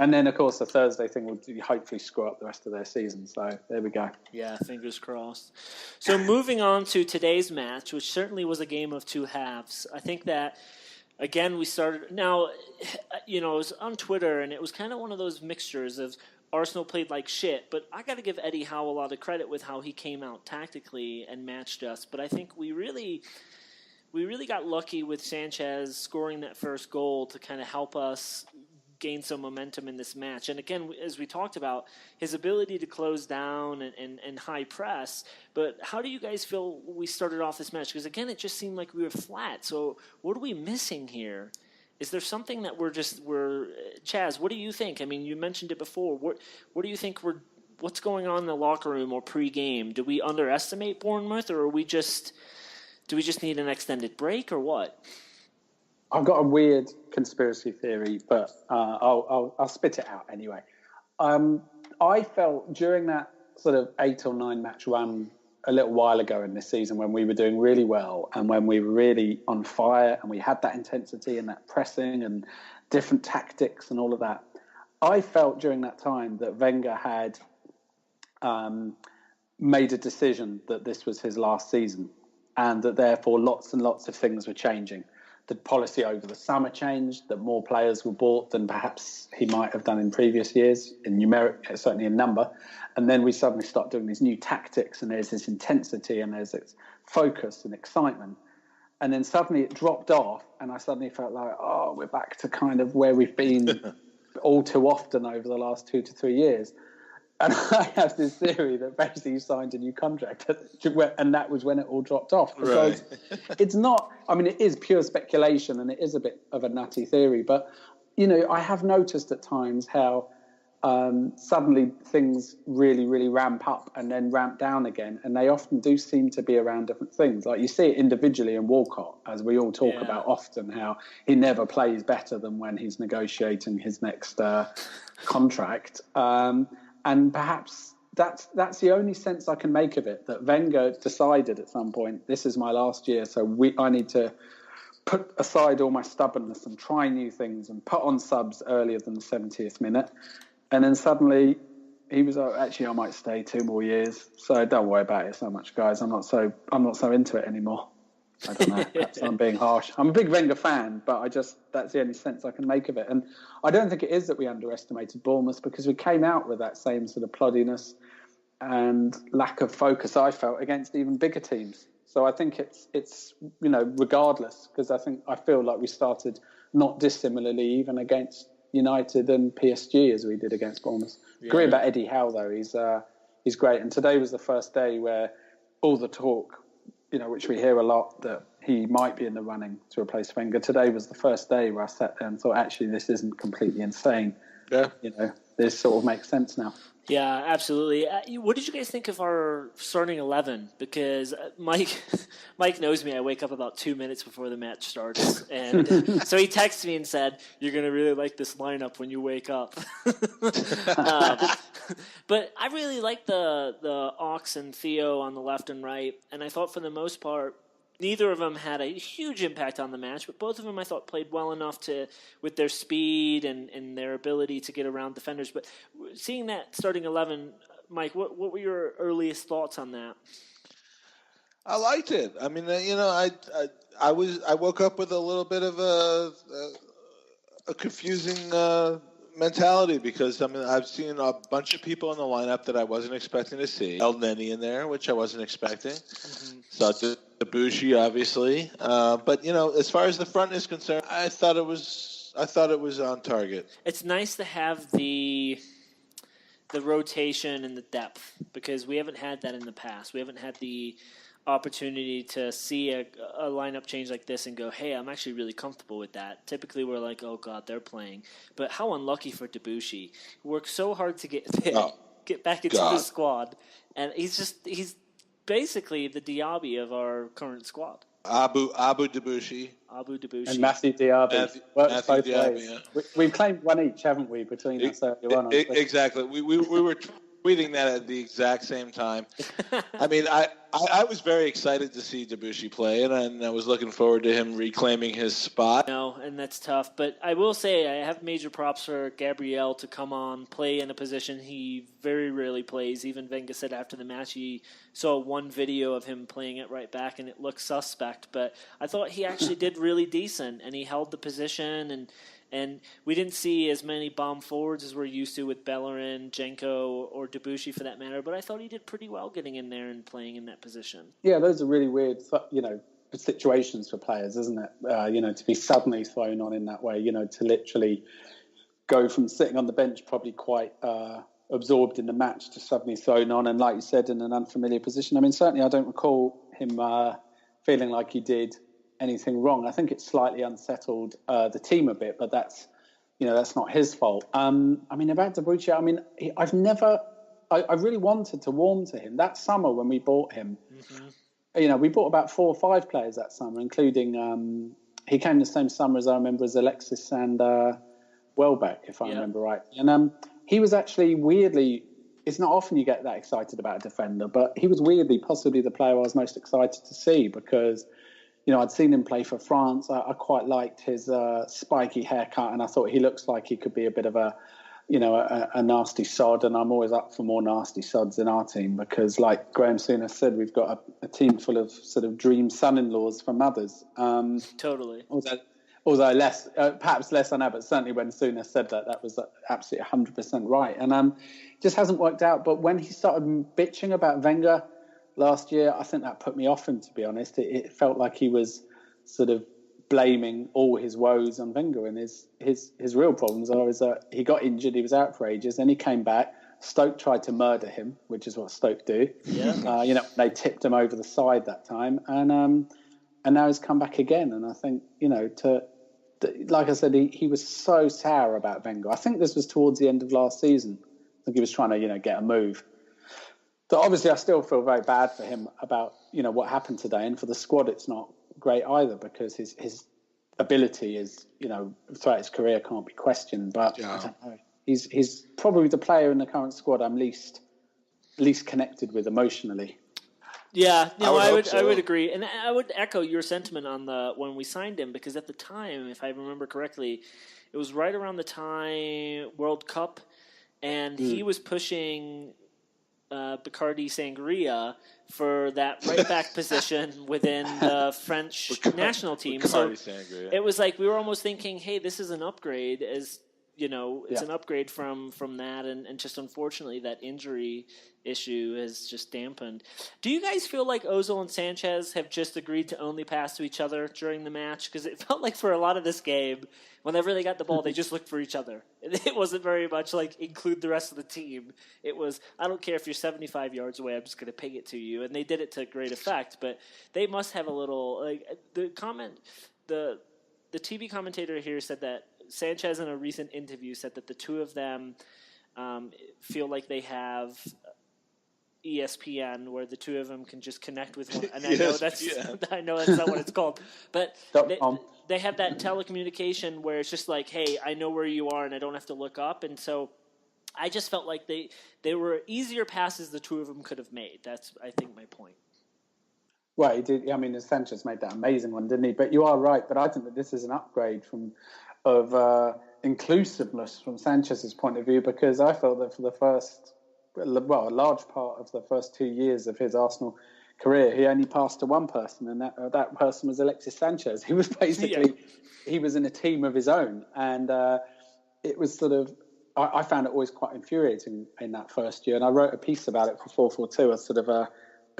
and then of course the Thursday thing will hopefully screw up the rest of their season. So there we go. Yeah, fingers crossed. So moving on to today's match, which certainly was a game of two halves. I think that. Again, we started. Now, it was on Twitter, and it was kind of one of those mixtures of Arsenal played like shit, but I got to give Eddie Howe a lot of credit with how he came out tactically and matched us. But I think we really got lucky with Sanchez scoring that first goal to kind of help us gain some momentum in this match. And again, as we talked about, his ability to close down and high press. But how do you guys feel we started off this match? Because again, it just seemed like we were flat. So what are we missing here? Is there something that we're Chaz, what do you think? I mean, you mentioned it before. What do you think what's going on in the locker room or pre-game? Do we underestimate Bournemouth, or do we just need an extended break, or what? I've got a weird conspiracy theory, but I'll spit it out anyway. I felt during that sort of 8 or 9 match run a little while ago in this season, when we were doing really well and when we were really on fire and we had that intensity and that pressing and different tactics and all of that, I felt during that time that Wenger had made a decision that this was his last season, and that therefore lots and lots of things were changing. The policy over the summer changed, that more players were bought than perhaps he might have done in previous years, in numeric, certainly in number. And then we suddenly start doing these new tactics, and there's this intensity and there's this focus and excitement. And then suddenly it dropped off, and I suddenly felt like, we're back to kind of where we've been all too often over the last 2 to 3 years. And I have this theory that basically he signed a new contract, and that was when it all dropped off. Because it's not, I mean, it is pure speculation, and it is a bit of a nutty theory. But, I have noticed at times how suddenly things really, really ramp up and then ramp down again. And they often do seem to be around different things. Like you see it individually in Walcott, as we all talk about often, how he never plays better than when he's negotiating his next contract. And perhaps that's the only sense I can make of it, that Wenger decided at some point, this is my last year, so I need to put aside all my stubbornness and try new things and put on subs earlier than the 70th minute. And then suddenly he was like, actually, I might stay 2 more years, so don't worry about it so much, guys. I'm not so into it anymore. I don't know. Perhaps I'm being harsh. I'm a big Wenger fan, but that's the only sense I can make of it. And I don't think it is that we underestimated Bournemouth, because we came out with that same sort of ploddiness and lack of focus, I felt, against even bigger teams. So I think it's regardless, because I feel like we started not dissimilarly even against United and PSG as we did against Bournemouth. Agree about Eddie Howe though. He's great. And today was the first day where all the talk, which we hear a lot, that he might be in the running to replace Wenger. Today was the first day where I sat there and thought, actually, this isn't completely insane. Yeah. This sort of makes sense now. Yeah, absolutely. What did you guys think of our starting 11? Because Mike knows me. I wake up about 2 minutes before the match starts. And so he texted me and said, you're going to really like this lineup when you wake up. But I really liked the Ox and Theo on the left and right. And I thought for the most part, neither of them had a huge impact on the match, but both of them I thought played well enough with their speed and their ability to get around defenders. But seeing that starting 11, Mike, what were your earliest thoughts on that? I liked it. I mean, I woke up with a little bit of a confusing mentality, because I've seen a bunch of people in the lineup that I wasn't expecting to see. El Neni in there, which I wasn't expecting. Mm-hmm. Saw Debuchy, obviously, but as far as the front is concerned, I thought it was on target. It's nice to have the rotation and the depth, because we haven't had that in the past. We haven't had the opportunity to see a lineup change like this and go, hey, I'm actually really comfortable with that. Typically we're like, oh God, they're playing. But how unlucky for Debuchy. He worked so hard to get back into the squad, and he's basically the Diaby of our current squad. Abu Debuchy. And Matthew Diaby. Matthew Diaby, yeah. We've claimed one each, haven't we, between us earlier on? Exactly. We were tweeting that at the exact same time. I was very excited to see Debuchy play, and I was looking forward to him reclaiming his spot. No, and that's tough. But I will say I have major props for Gabriel to come on, play in a position he very rarely plays. Even Wenger said after the match he saw one video of him playing it right back, and it looked suspect. But I thought he actually did really decent, and he held the position, and we didn't see as many bomb forwards as we're used to with Bellerin, Jenko, or Debuchy for that matter. But I thought he did pretty well getting in there and playing in that position. Yeah, those are really weird, situations for players, isn't it? To be suddenly thrown on in that way, to literally go from sitting on the bench probably quite absorbed in the match to suddenly thrown on, and like you said, in an unfamiliar position. Certainly I don't recall him feeling like he did anything wrong. I think it slightly unsettled the team a bit, but that's not his fault. About Debuchy, I really wanted to warm to him that summer when we bought him. Mm-hmm. We bought about 4 or 5 players that summer, including he came the same summer as I remember as Alexis and Welbeck, if I remember right. And he was actually weirdly. It's not often you get that excited about a defender, but he was weirdly possibly the player I was most excited to see, because I'd seen him play for France. I quite liked his spiky haircut, and I thought he looks like he could be a bit of a nasty sod. And I'm always up for more nasty sods in our team, because, like Graham Souness said, we've got a team full of sort of dream son-in-laws for mothers. Totally. Although perhaps less on that, but certainly when Souness said that was absolutely 100% right. And just hasn't worked out. But when he started bitching about Wenger last year, I think that put me off him, to be honest. It felt like he was sort of blaming all his woes on Wenger, and his real problems are that he got injured, he was out for ages, then he came back. Stoke tried to murder him, which is what Stoke do. Yeah. They tipped him over the side that time, and now he's come back again. And I think, like I said, he was so sour about Wenger. I think this was towards the end of last season. I think he was trying to, get a move. So obviously I still feel very bad for him about, what happened today. And for the squad, it's not great either, because his ability is, throughout his career can't be questioned. But I don't know. He's probably the player in the current squad I'm least connected with emotionally. Yeah, I would agree, and I would echo your sentiment on when we signed him, because at the time, if I remember correctly, it was right around the time World Cup, and he was pushing Bacardi Sangria for that right back position within the French national team. So Sangria. It was like we were almost thinking, hey, this is an upgrade, as it's an upgrade from that, and just unfortunately that injury issue has just dampened. Do you guys feel like Ozil and Sanchez have just agreed to only pass to each other during the match? Because it felt like for a lot of this game, whenever they got the ball, they just looked for each other. It wasn't very much like include the rest of the team. It was, I don't care if you're 75 yards away, I'm just going to ping it to you. And they did it to great effect, but they must have a little, the TV commentator here said that Sanchez in a recent interview said that the two of them feel like they have ESPN, where the two of them can just connect with one. And I know that's not what it's called, but they have that telecommunication where it's just like, hey, I know where you are and I don't have to look up. And so I just felt like they were easier passes the two of them could have made. That's, I think, my point. Well, he did. Sanchez made that amazing one, didn't he? But you are right. But I think that this is an upgrade of inclusiveness from Sanchez's point of view, because I felt that for a large part of the first 2 years of his Arsenal career, he only passed to one person, and that person was Alexis Sanchez. He was basically he was in a team of his own, and it was sort of I found it always quite infuriating in that first year. And I wrote a piece about it for 442, a sort of a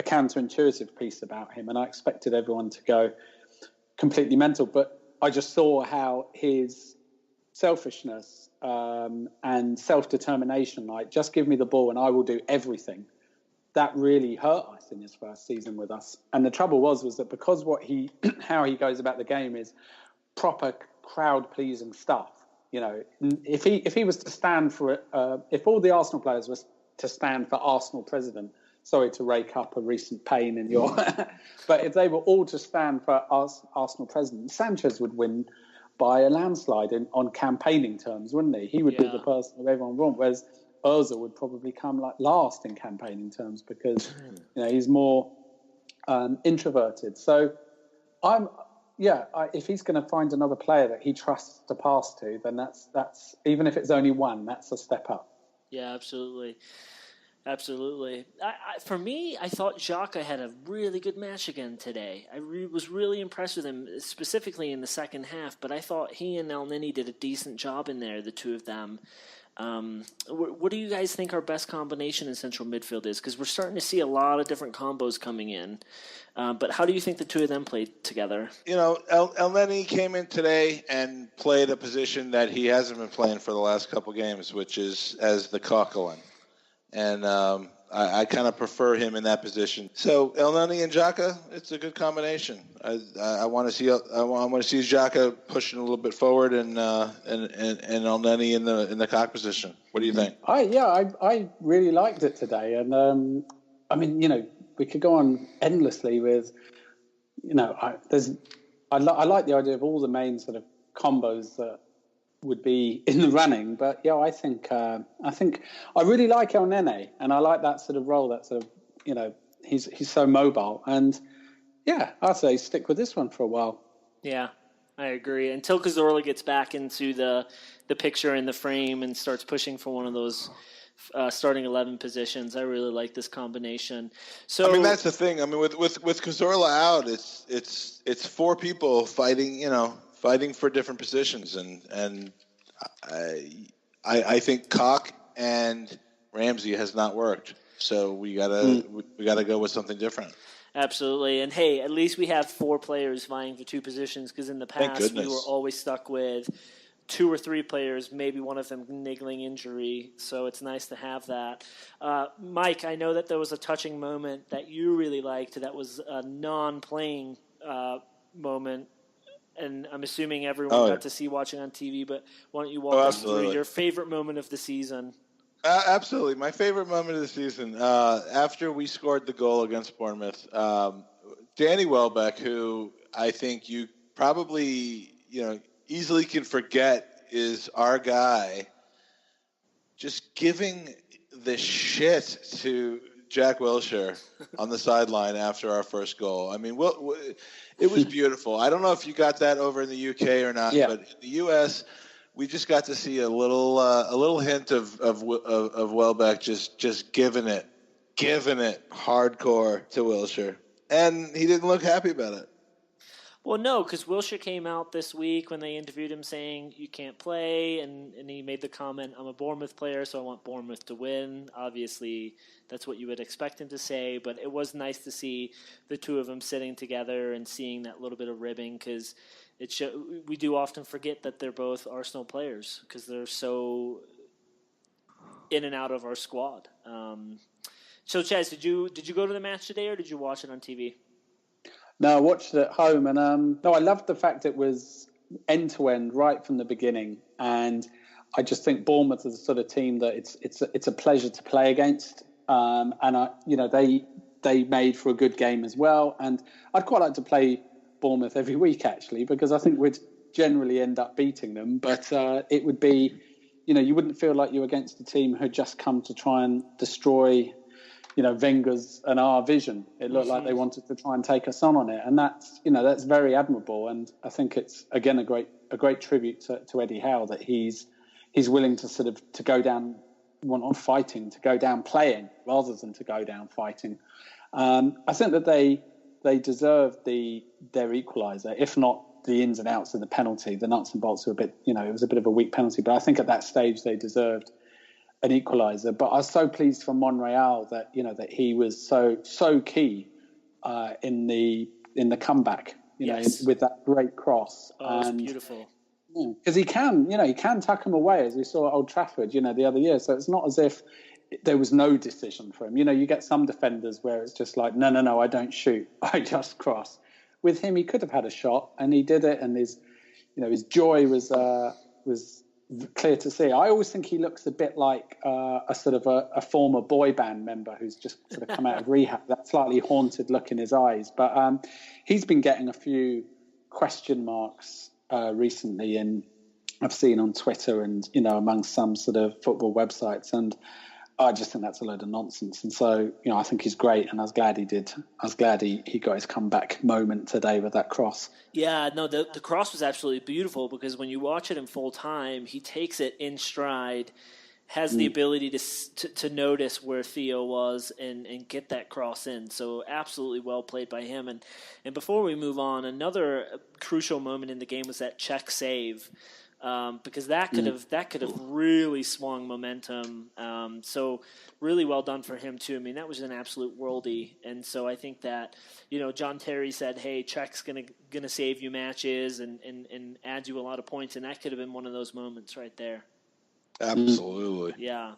counterintuitive piece about him. And I expected everyone to go completely mental. But I just saw how his selfishness and self-determination, like, just give me the ball and I will do everything, that really hurt us in his first season with us. And the trouble was that because how he goes about the game is proper crowd-pleasing stuff. You know, if he was to stand for if all the Arsenal players were to stand for Arsenal president, sorry to rake up a recent pain in your, but if they were all to stand for Arsenal president, Sanchez would win by a landslide on campaigning terms, wouldn't he? He would be the person that everyone would want, whereas Ozil would probably come like last in campaigning terms because he's more introverted. So if he's going to find another player that he trusts to pass to, then that's even if it's only one, that's a step up. Yeah, absolutely. For me, I thought Xhaka had a really good match again today. I was really impressed with him, specifically in the second half. But I thought he and El Neni did a decent job in there, the two of them. What do you guys think our best combination in central midfield is? Because we're starting to see a lot of different combos coming in. But how do you think the two of them played together? El Neni came in today and played a position that he hasn't been playing for the last couple games, which is as the Coquelin. And I kind of prefer him in that position. So El Neni and Xhaka, it's a good combination. I want to see Xhaka pushing a little bit forward and El Neni in the cock position. What do you think? I really liked it today, and we could go on endlessly with, I like the idea of all the main sort of combos that would be in the running, but I think I really like El Nene, and I like that sort of role. That sort of he's so mobile, and I'd say stick with this one for a while. Yeah, I agree. Until Cazorla gets back into the picture in the frame and starts pushing for one of those starting 11 positions, I really like this combination. So that's the thing. With Cazorla out, it's four people fighting for different positions, and I think Koch and Ramsey has not worked, so we gotta go with something different. Absolutely, and hey, at least we have four players vying for two positions, because in the past we were always stuck with two or three players, maybe one of them niggling injury, so it's nice to have that. Mike, I know that there was a touching moment that you really liked that was a non-playing moment. And I'm assuming everyone got to see watching on TV, but why don't you walk us through your favorite moment of the season? Absolutely. My favorite moment of the season, after we scored the goal against Bournemouth, Danny Welbeck, who I think you probably easily can forget is our guy, just giving the shit to Jack Wilshere on the sideline after our first goal. It was beautiful. I don't know if you got that over in the UK or not, but in the US, we just got to see a little hint of Welbeck just giving it hardcore to Wilshere, and he didn't look happy about it. Well, no, because Wilshere came out this week when they interviewed him saying you can't play, and he made the comment, I'm a Bournemouth player, so I want Bournemouth to win. Obviously, that's what you would expect him to say, but it was nice to see the two of them sitting together and seeing that little bit of ribbing, because we do often forget that they're both Arsenal players because they're so in and out of our squad. So, Chas, did you go to the match today, or did you watch it on TV? No, I watched it at home, and I loved the fact it was end to end right from the beginning. And I just think Bournemouth is the sort of team that it's a pleasure to play against. They made for a good game as well. And I'd quite like to play Bournemouth every week actually, because I think we'd generally end up beating them. But it would be, you wouldn't feel like you were against a team who had just come to try and destroy Wenger's and our vision. It looked like they wanted to try and take us on it, and that's very admirable. And I think it's again a great tribute to Eddie Howe that he's willing to sort of to go down, not fighting, to go down playing rather than to go down fighting. I think that they deserved their equaliser, if not the ins and outs of the penalty. The nuts and bolts were a bit, it was a bit of a weak penalty. But I think at that stage they deserved an equaliser. But I was so pleased for Monreal that that he was so key in the comeback. Yes. With that great cross. Oh, it was beautiful. Because he can tuck him away, as we saw at Old Trafford, the other year. So it's not as if there was no decision for him. You get some defenders where it's just like, no, I don't shoot, I just cross. With him, he could have had a shot, and he did it, and his joy was clear to see. I always think he looks a bit like a sort of a former boy band member who's just sort of come out of rehab. That slightly haunted look in his eyes. But he's been getting a few question marks recently, and I've seen on Twitter and among some sort of football websites, and I just think that's a load of nonsense. And so I think he's great, and I was glad he did. I was glad he got his comeback moment today with that cross. Yeah, no, the cross was absolutely beautiful, because when you watch it in full time, he takes it in stride, has the ability to notice where Theo was and get that cross in. So absolutely well played by him. And before we move on, another crucial moment in the game was that check save, because that could have really swung momentum. So really well done for him too. I mean, that was an absolute worldie. And so I think that John Terry said, hey, Czech's gonna save you matches and add you a lot of points, and that could have been one of those moments right there. Absolutely. Yeah.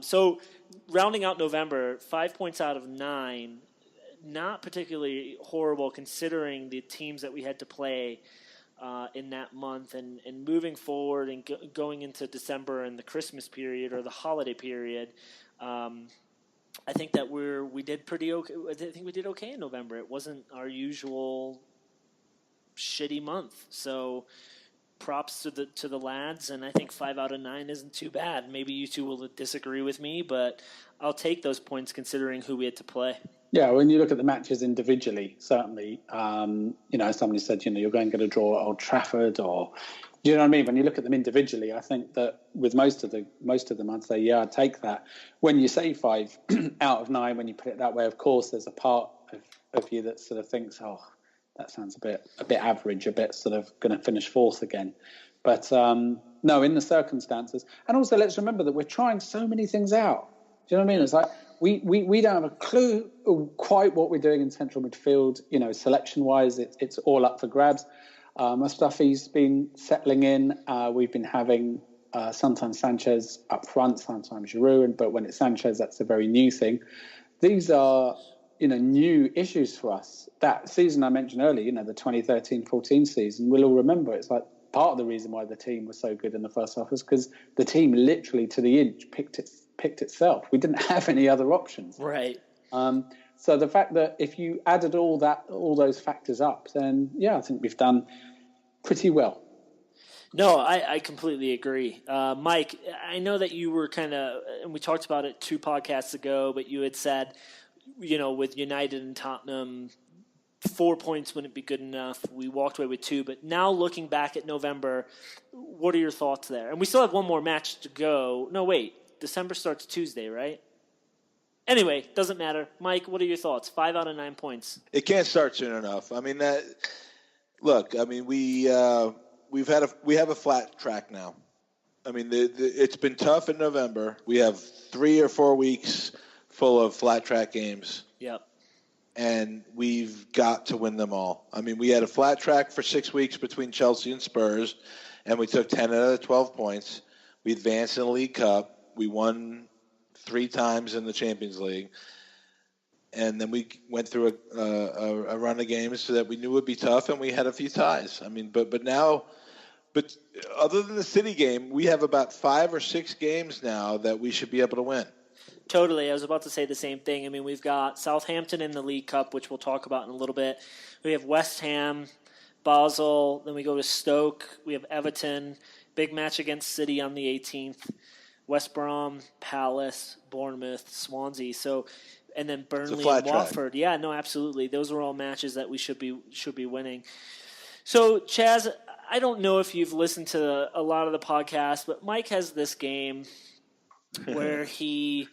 So rounding out November, 5 points out of 9, not particularly horrible considering the teams that we had to play in that month, and moving forward and going into December and the Christmas period or the holiday period. I think that we did pretty okay. I think we did okay in November. It wasn't our usual shitty month. So props to the lads, and I think 5 out of 9 isn't too bad. Maybe you two will disagree with me, but I'll take those points considering who we had to play. Yeah, when you look at the matches individually, certainly, somebody said, you're going to get a draw at Old Trafford, or do you know what I mean? When you look at them individually, I think that with most of them, I'd say, yeah, I'd take that. When you say 5 out of 9, when you put it that way, of course, there's a part of you that sort of thinks, oh, that sounds a bit average, a bit sort of going to finish fourth again. But no, in the circumstances, and also let's remember that we're trying so many things out. Do you know what I mean? It's like we don't have a clue quite what we're doing in central midfield. Selection-wise, it's all up for grabs. Mustafi's been settling in. We've been having sometimes Sanchez up front, sometimes Giroud, but when it's Sanchez, that's a very new thing. These are new issues for us. That season I mentioned earlier, the 2013-14 season, we'll all remember. It's like part of the reason why the team was so good in the first half was because the team literally to the inch picked itself. We didn't have any other options. Right. So the fact that if you added all those factors up, then yeah, I think we've done pretty well. No, I completely agree. Mike, I know that you were kind of, and we talked about it 2 podcasts ago, but you had said, with United and Tottenham, 4 points wouldn't be good enough. We walked away with 2. But now looking back at November, what are your thoughts there? And we still have one more match to go. No, wait. December starts Tuesday, right? Anyway, doesn't matter. Mike, what are your thoughts? 5 out of 9 points. It can't start soon enough. I mean, we have a flat track now. I mean, it's been tough in November. We have 3 or 4 weeks full of flat track games. Yep. And we've got to win them all. I mean, we had a flat track for 6 weeks between Chelsea and Spurs, and we took 10 out of the 12 points. We advanced in the League Cup. We won 3 times in the Champions League. And then we went through a run of games so that we knew it would be tough, and we had a few ties. I mean, but now, other than the City game, we have about 5 or 6 games now that we should be able to win. Totally. I was about to say the same thing. I mean, we've got Southampton in the League Cup, which we'll talk about in a little bit. We have West Ham, Basel, then we go to Stoke. We have Everton, big match against City on the 18th. West Brom, Palace, Bournemouth, Swansea. So, and then Burnley and Watford. Track. Yeah, no, absolutely. Those are all matches that we should be winning. So, Chaz, I don't know if you've listened to a lot of the podcasts, but Mike has this game where he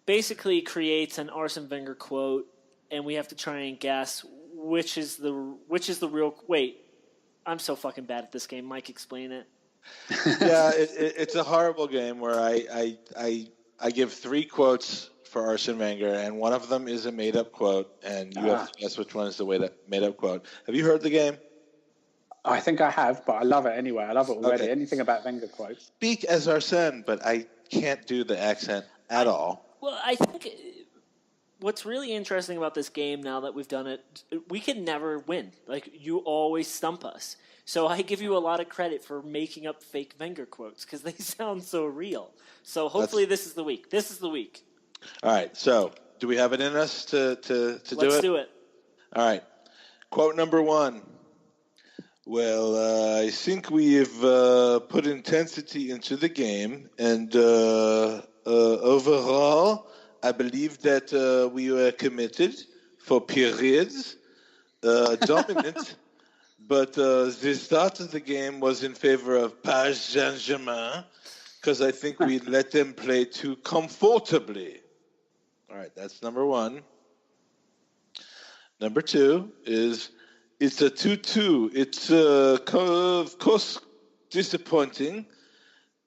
basically creates an Arsene Wenger quote, and we have to try and guess which is the real. Wait, I'm so fucking bad at this game. Mike, explain it. Yeah, it's a horrible game where I give 3 quotes for Arsene Wenger, and one of them is a made-up quote, and you have to guess which one is the made-up quote. Have you heard the game? I think I have, but I love it anyway. I love it already. Okay. Anything about Wenger quotes. Speak as Arsene, but I can't do the accent at all. Well, I think what's really interesting about this game now that we've done it, we can never win. Like, you always stump us. So I give you a lot of credit for making up fake Wenger quotes because they sound so real. So hopefully this is the week. This is the week. All right. So do we have it in us to do it? Let's do it. All right. Quote number 1. Well, I think we've put intensity into the game, and overall, I believe that we were committed for periods, dominant, but the start of the game was in favor of Paris Saint-Germain because I think we let them play too comfortably. All right, that's number 1. Number 2 is... It's a 2-2. It's, of course, disappointing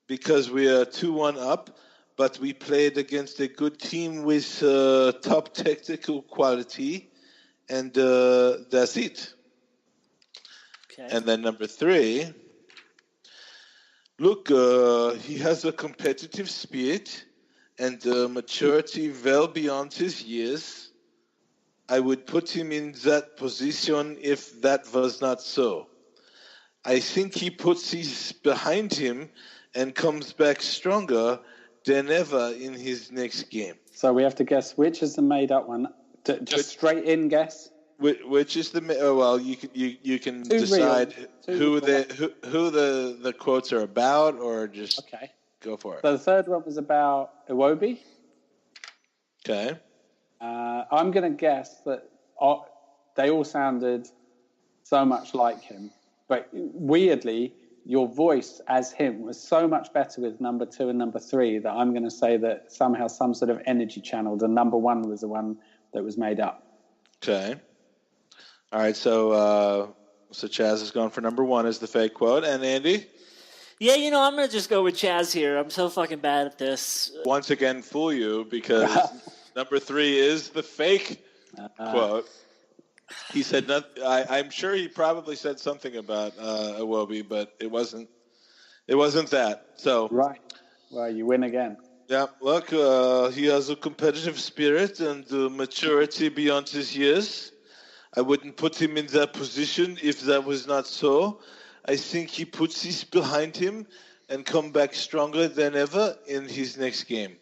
because we are 2-1 up, but we played against a good team with top technical quality, and that's it. Okay. And then number 3, look, he has a competitive spirit and maturity well beyond his years. I would put him in that position if that was not so. I think he puts his behind him and comes back stronger than ever in his next game. So we have to guess which is the made-up one. Just straight in guess. Which is the well? You can decide who the quotes are about, or just go for it. So the third one was about Iwobi. Okay. I'm going to guess that they all sounded so much like him. But weirdly, your voice as him was so much better with number 2 and number 3 that I'm going to say that somehow some sort of energy channeled, and number 1 was the one that was made up. Okay. All right, so Chaz has gone for number 1 as the fake quote. And Andy? Yeah, I'm going to just go with Chaz here. I'm so fucking bad at this. Once again, fool you, because... Number 3 is the fake quote. He said nothing. I'm sure he probably said something about Iwobi, but it wasn't that. So right. Well, you win again. Yeah. Look, he has a competitive spirit and maturity beyond his years. I wouldn't put him in that position if that was not so. I think he puts this behind him and come back stronger than ever in his next game.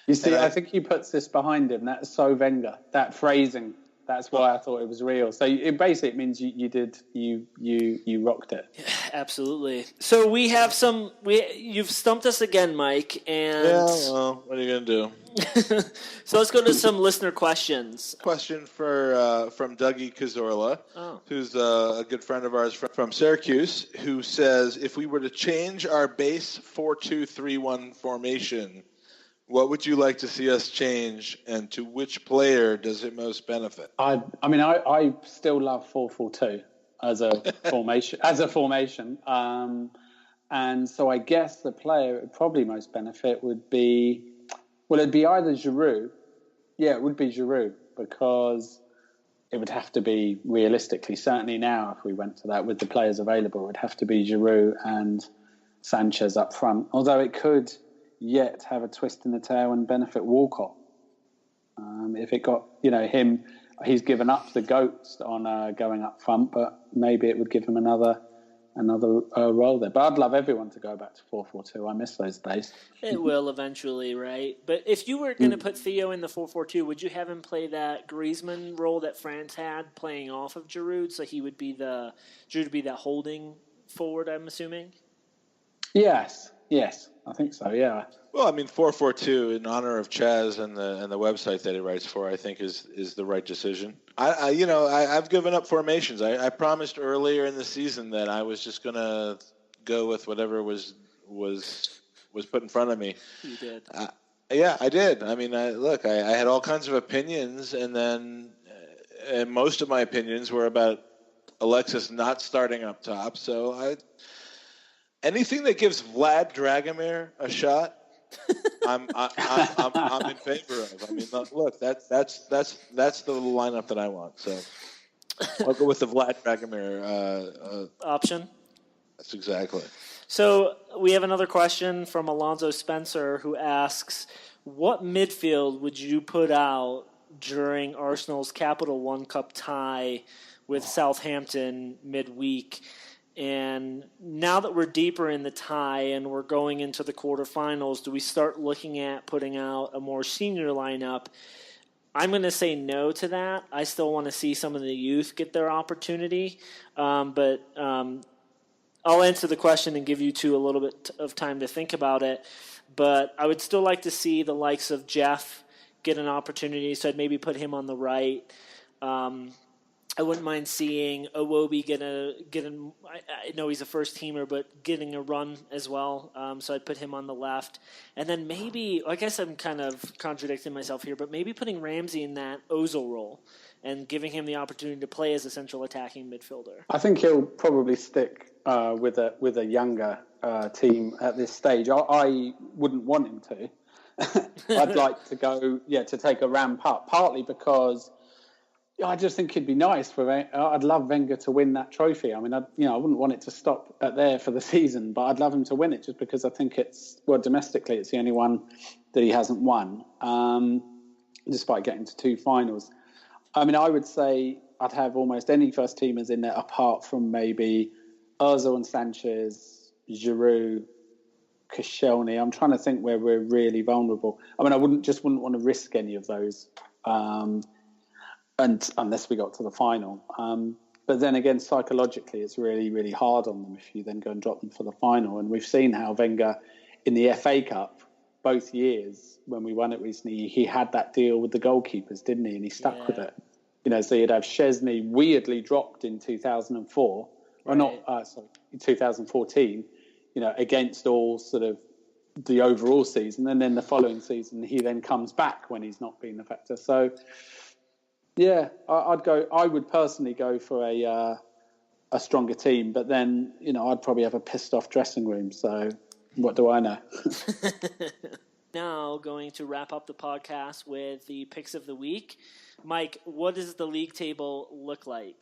You see, I think he puts this behind him. That's so Wenger. That phrasing. That's why I thought it was real. So it basically means you rocked it. Yeah, absolutely. So we have you've stumped us again, Mike. And yeah. Well, what are you gonna do? So let's go to some listener questions. Question from Dougie Cazorla, who's a good friend of ours from Syracuse, who says, if we were to change our base 4-2-3-1 formation, what would you like to see us change, and to which player does it most benefit? I still love 4-4-2 as a formation. And so I guess the player it would probably most benefit would be, it'd be either Giroud. Yeah, it would be Giroud, because it would have to be, realistically, certainly now if we went to that with the players available, it would have to be Giroud and Sanchez up front. Although it could yet have a twist in the tail and benefit Walcott. If it got, him, he's given up the goats on going up front, but maybe it would give him another role there. But I'd love everyone to go back to 4-4-2. I miss those days. It will eventually, right? But if you were going to put Theo in the 4-4-2, would you have him play that Griezmann role that France had, playing off of Giroud, so he would be Giroud would be that holding forward, I'm assuming? Yes, I think so. Yeah. Well, 4-4-2 in honor of Chaz and the website that he writes for, I think is the right decision. I've given up formations. I promised earlier in the season that I was just gonna go with whatever was put in front of me. You did. Yeah, I did. I had all kinds of opinions, and then most of my opinions were about Alexis not starting up top. So anything that gives Vlad Dragomir a shot, I'm in favor of. I mean, look, that's the lineup that I want. So I'll go with the Vlad Dragomir option. That's exactly. So we have another question from Alonzo Spencer, who asks, what midfield would you put out during Arsenal's Capital One Cup tie with Southampton midweek? And now that we're deeper in the tie and we're going into the quarterfinals, do we start looking at putting out a more senior lineup? I'm going to say no to that. I still want to see some of the youth get their opportunity. But I'll answer the question and give you two a little bit of time to think about it. But I would still like to see the likes of Jeff get an opportunity, so I'd maybe put him on the right. I wouldn't mind seeing Iwobi get I know he's a first teamer, but getting a run as well. So I'd put him on the left. And then maybe, I guess I'm kind of contradicting myself here, but maybe putting Ramsey in that Ozil role and giving him the opportunity to play as a central attacking midfielder. I think he'll probably stick with a younger team at this stage. I wouldn't want him to. I'd like to go, to take a ramp up, partly because I just think it'd be nice I'd love Wenger to win that trophy. I mean, I wouldn't want it to stop at there for the season, but I'd love him to win it just because I think domestically, it's the only one that he hasn't won, despite getting to two finals. I mean, I would say I'd have almost any first teamers in there apart from maybe Ozil and Sanchez, Giroud, Koscielny. I'm trying to think where we're really vulnerable. I mean, I wouldn't want to risk any of those. And unless we got to the final. But then again, psychologically, it's really, really hard on them if you then go and drop them for the final. And we've seen how Wenger, in the FA Cup, both years, when we won it recently, he had that deal with the goalkeepers, didn't he? And he stuck with it. So you'd have Chesney weirdly dropped in 2004, or not, in 2014, against all sort of the overall season. And then the following season, he then comes back when he's not been the factor. So... yeah, I would personally go for a stronger team, but then, I'd probably have a pissed off dressing room. So what do I know? Now going to wrap up the podcast with the picks of the week. Mike, what does the league table look like?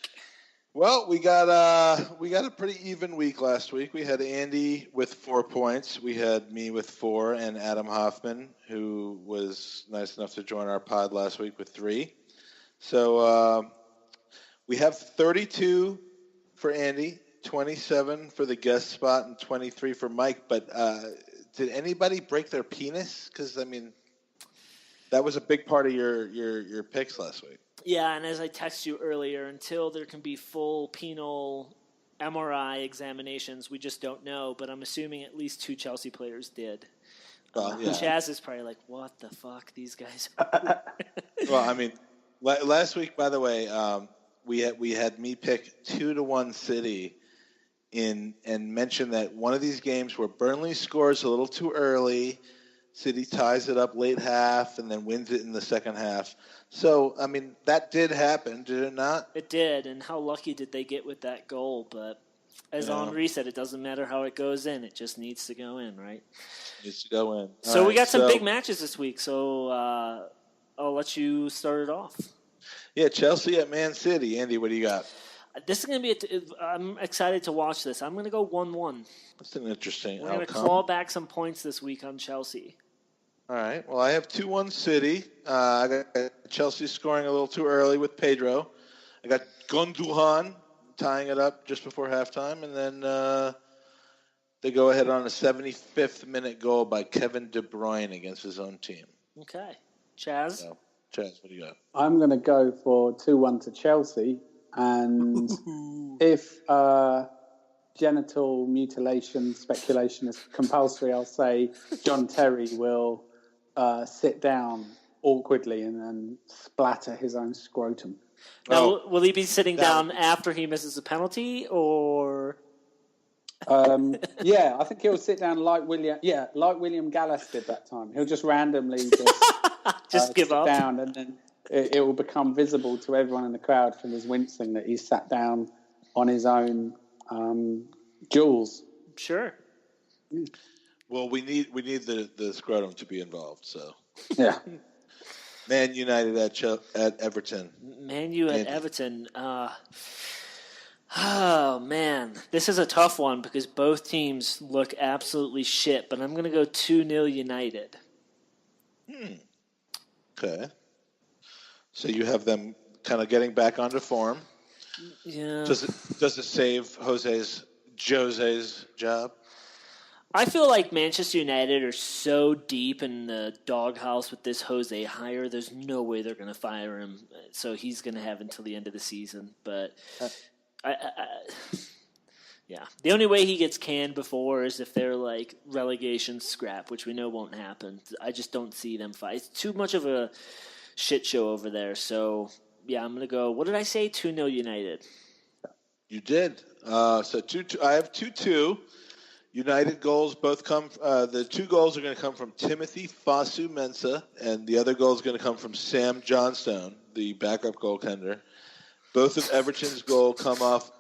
Well, we got a pretty even week last week. We had Andy with 4 points. We had me with 4 and Adam Hoffman, who was nice enough to join our pod last week, with 3. So we have 32 for Andy, 27 for the guest spot, and 23 for Mike. But did anybody break their penis? Because, I mean, that was a big part of your picks last week. Yeah, and as I texted you earlier, until there can be full penal MRI examinations, we just don't know. But I'm assuming at least 2 Chelsea players did. Chaz is probably like, what the fuck, these guys are. Well, I mean... last week, by the way, we had me pick 2-1 City and mention that one of these games where Burnley scores a little too early, City ties it up late half and then wins it in the second half. So, I mean, that did happen, did it not? It did, and how lucky did they get with that goal? But as Henri said, it doesn't matter how it goes in; it just needs to go in, right? Needs to go in. So we got some big matches this week. So. I'll let you start it off. Yeah, Chelsea at Man City. Andy, what do you got? This is going to be I'm excited to watch this. I'm going to go 1-1. That's an interesting We're going to claw back some points this week on Chelsea. All right. Well, I have 2-1 City. I got Chelsea scoring a little too early with Pedro. I got Gundogan tying it up just before halftime. And then they go ahead on a 75th minute goal by Kevin De Bruyne against his own team. Okay. Chaz? So, Chaz, what do you got? I'm going to go for 2-1 to Chelsea. And if genital mutilation speculation is compulsory, I'll say John Terry will sit down awkwardly and then splatter his own scrotum. Now, will he be sitting down after he misses a penalty, or... I think he'll sit down like William Gallas did that time. He'll just randomly just give up down, and then it will become visible to everyone in the crowd from his wincing that he's sat down on his own jewels. Sure. Well, we need the scrotum to be involved. So Yeah. Man United at Everton. Man U at Everton. Oh, man. This is a tough one because both teams look absolutely shit, but I'm going to go 2-0 United. Okay. So you have them kind of getting back onto form. Yeah. Does it save Jose's job? I feel like Manchester United are so deep in the doghouse with this Jose hire. There's no way they're going to fire him. So he's going to have until the end of the season. But yeah, the only way he gets canned before is if they're like relegation scrap, which we know won't happen. I just don't see them fight. It's too much of a shit show over there. So yeah, I'm going to go. What did I say? 2-0 United. You did. So 2-2. I have 2-2. United goals both come. The 2 goals are going to come from Timothy Fosu-Mensah, and the other goal is going to come from Sam Johnstone, the backup goaltender. Both of Everton's goal come off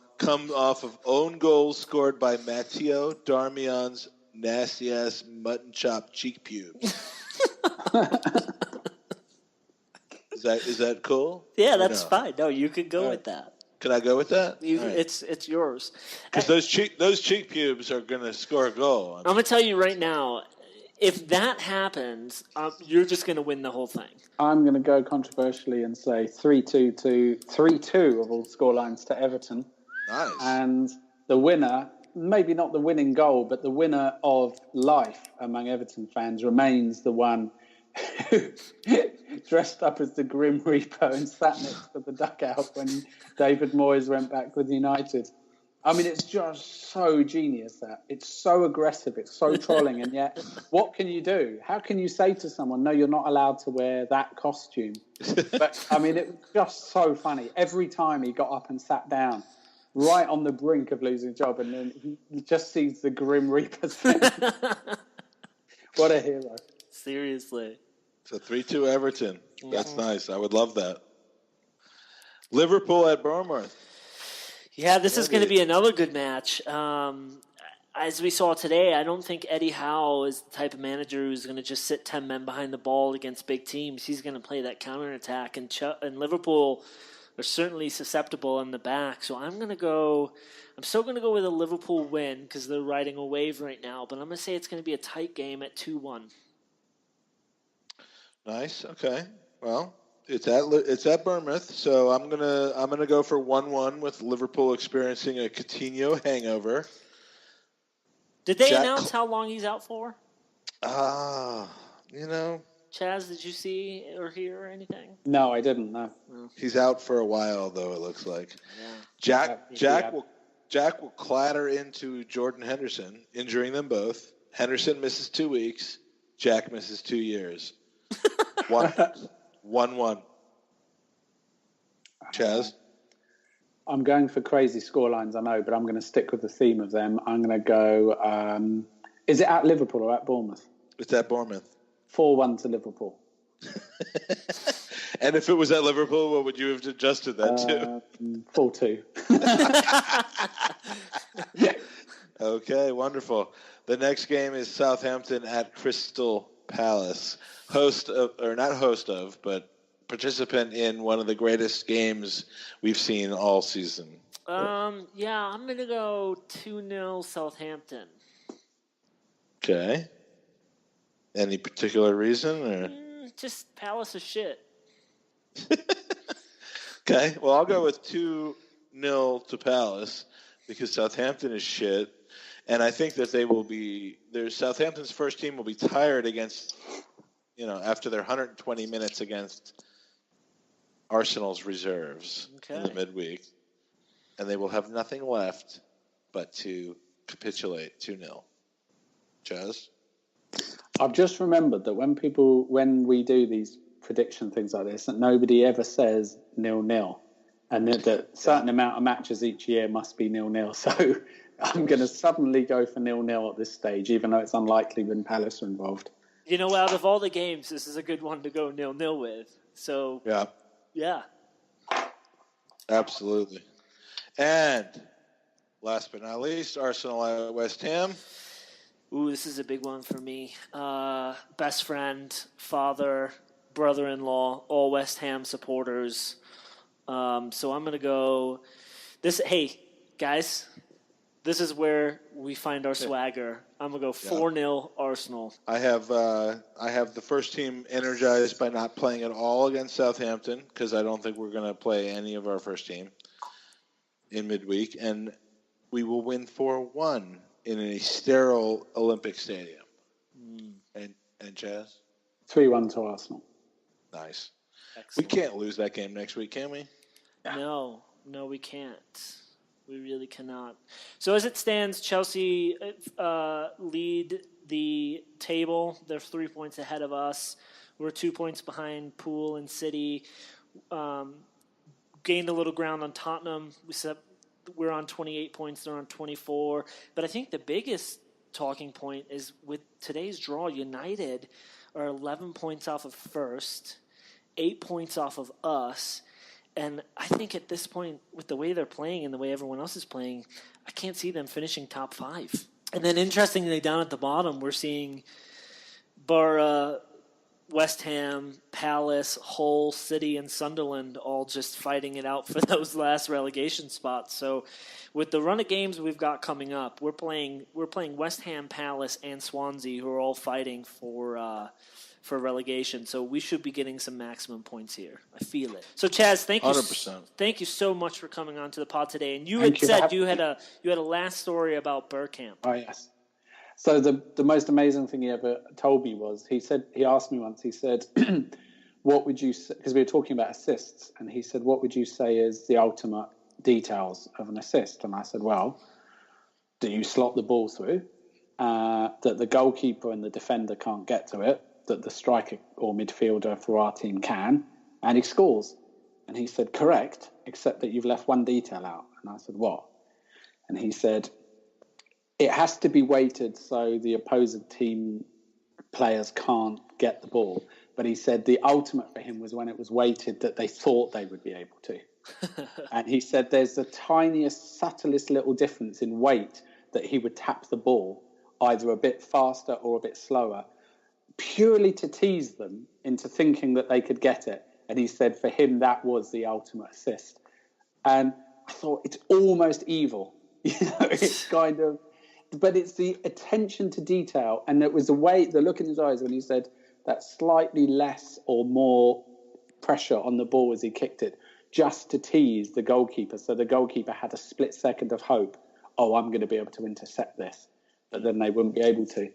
of own goals scored by Matteo Darmian's nasty ass mutton chop cheek pubes. Is that cool? Yeah, that's fine. No, you could go with that. Can I go with that? It's yours. Because those cheek pubes are going to score a goal. I'm going to tell you right now, if that happens, you're just going to win the whole thing. I'm going to go controversially and say 3-2 of all scorelines to Everton. Nice. And the winner, maybe not the winning goal, but the winner of life among Everton fans remains the one who dressed up as the Grim Reaper and sat next to the dugout when David Moyes went back with United. I mean, it's just so genius that. It's so aggressive, it's so trolling, and yet what can you do? How can you say to someone, no, you're not allowed to wear that costume? But, I mean, it was just so funny. Every time he got up and sat down, right on the brink of losing a job, and then he just sees the Grim Reaper. What a hero. Seriously. So 3-2 Everton. That's nice. I would love that. Liverpool at Bournemouth. Yeah, this is going to be another good match. As we saw today, I don't think Eddie Howe is the type of manager who's going to just sit 10 men behind the ball against big teams. He's going to play that counterattack, and Liverpool are certainly susceptible in the back. So I'm still going to go with a Liverpool win because they're riding a wave right now, but I'm going to say it's going to be a tight game at 2-1. Nice. Okay. Well, it's at Bournemouth, so I'm gonna go for 1-1 with Liverpool experiencing a Coutinho hangover. Did they announce how long he's out for? Chas, did you see or hear anything? No, I didn't. No. He's out for a while, though. It looks like. Yeah. Jack will clatter into Jordan Henderson, injuring them both. Henderson misses 2 weeks. Jack misses 2 years. 1-1. Chas? I'm going for crazy scorelines, I know, but I'm going to stick with the theme of them. I'm going to go... is it at Liverpool or at Bournemouth? It's at Bournemouth. 4-1 to Liverpool. And if it was at Liverpool, what would you have adjusted that to? 4-2. Okay, wonderful. The next game is Southampton at Crystal Palace. But participant in one of the greatest games we've seen all season. I'm going to go 2-0 Southampton. Okay. Any particular reason? Or? Just Palace is shit. Okay, well, I'll go with 2-0 to Palace because Southampton is shit. And I think that Southampton's first team will be tired against, after their 120 minutes against Arsenal's reserves in the midweek. And they will have nothing left but to capitulate 2-0. Chas? I've just remembered that when we do these prediction things like this, that nobody ever says 0-0. And that a certain amount of matches each year must be 0-0. So I'm going to suddenly go for 0-0 at this stage, even though it's unlikely when Palace are involved. Out of all the games, this is a good one to go 0-0 with. So, yeah. Absolutely. And last but not least, Arsenal at West Ham. Ooh, this is a big one for me. Best friend, father, brother-in-law, all West Ham supporters. So I'm going to go this. Hey, guys, this is where we find our swagger. I'm going to go 4-0 Arsenal. I have the first team energized by not playing at all against Southampton because I don't think we're going to play any of our first team in midweek. And we will win 4-1 in a sterile Olympic Stadium. And Chaz? 3-1 to Arsenal. Nice. Excellent. We can't lose that game next week, can we? No, we can't. We really cannot. So as it stands, Chelsea lead the table. They're 3 points ahead of us. We're 2 points behind Poole and City. Gained a little ground on Tottenham. We're on 28 points. They're on 24. But I think the biggest talking point is with today's draw, United are 11 points off of first, 8 points off of us. And I think at this point, with the way they're playing and the way everyone else is playing, I can't see them finishing top 5. And then interestingly, down at the bottom, we're seeing West Ham, Palace, Hull, City, and Sunderland all just fighting it out for those last relegation spots. So with the run of games we've got coming up, we're playing West Ham, Palace, and Swansea, who are all fighting for relegation. So we should be getting some maximum points here. I feel it. So Chaz, thank you. 100%. Thank you so much for coming on to the pod today. And you had said you had a last story about Bergkamp. Oh yes. So the most amazing thing he ever told me was he asked me once. He said, "What would you say?" Because we were talking about assists, and he said, "What would you say is the ultimate details of an assist?" And I said, "Well, do you slot the ball through? That the goalkeeper and the defender can't get to it, that the striker or midfielder for our team can, and he scores." And he said, "Correct, except that you've left one detail out." And I said, "What?" And he said, "It has to be weighted so the opposing team players can't get the ball." But he said the ultimate for him was when it was weighted that they thought they would be able to. And he said there's the tiniest, subtlest little difference in weight that he would tap the ball either a bit faster or a bit slower, purely to tease them into thinking that they could get it. And he said for him that was the ultimate assist. And I thought it's almost evil. It's kind of... But it's the attention to detail, and it was the look in his eyes when he said that slightly less or more pressure on the ball as he kicked it, just to tease the goalkeeper. So the goalkeeper had a split second of hope. Oh, I'm going to be able to intercept this, but then they wouldn't be able to.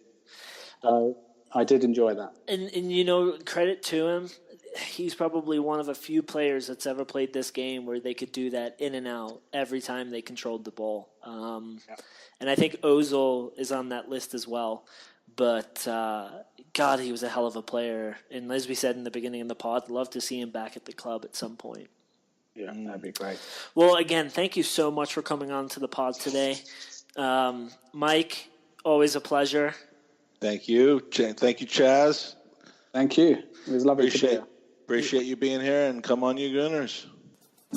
So I did enjoy that. And credit to him. He's probably one of a few players that's ever played this game where they could do that in and out every time they controlled the ball. And I think Ozil is on that list as well. But, God, he was a hell of a player. And as we said in the beginning of the pod, love to see him back at the club at some point. Yeah, that'd be great. Well, again, thank you so much for coming on to the pod today. Mike, always a pleasure. Thank you. Thank you, Chaz. Thank you. It was lovely to be here. Appreciate you being here, and come on, you Gooners.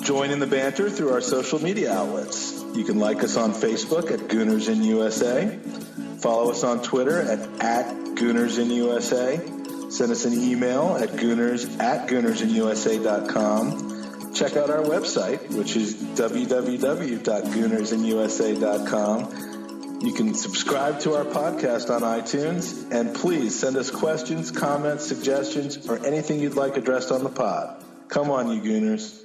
Join in the banter through our social media outlets. You can like us on Facebook at Gooners in USA. Follow us on Twitter at Gooners in USA. Send us an email at gooners@goonersinusa.com. Check out our website, which is www.goonersinusa.com. You can subscribe to our podcast on iTunes, and please send us questions, comments, suggestions, or anything you'd like addressed on the pod. Come on, you Gooners.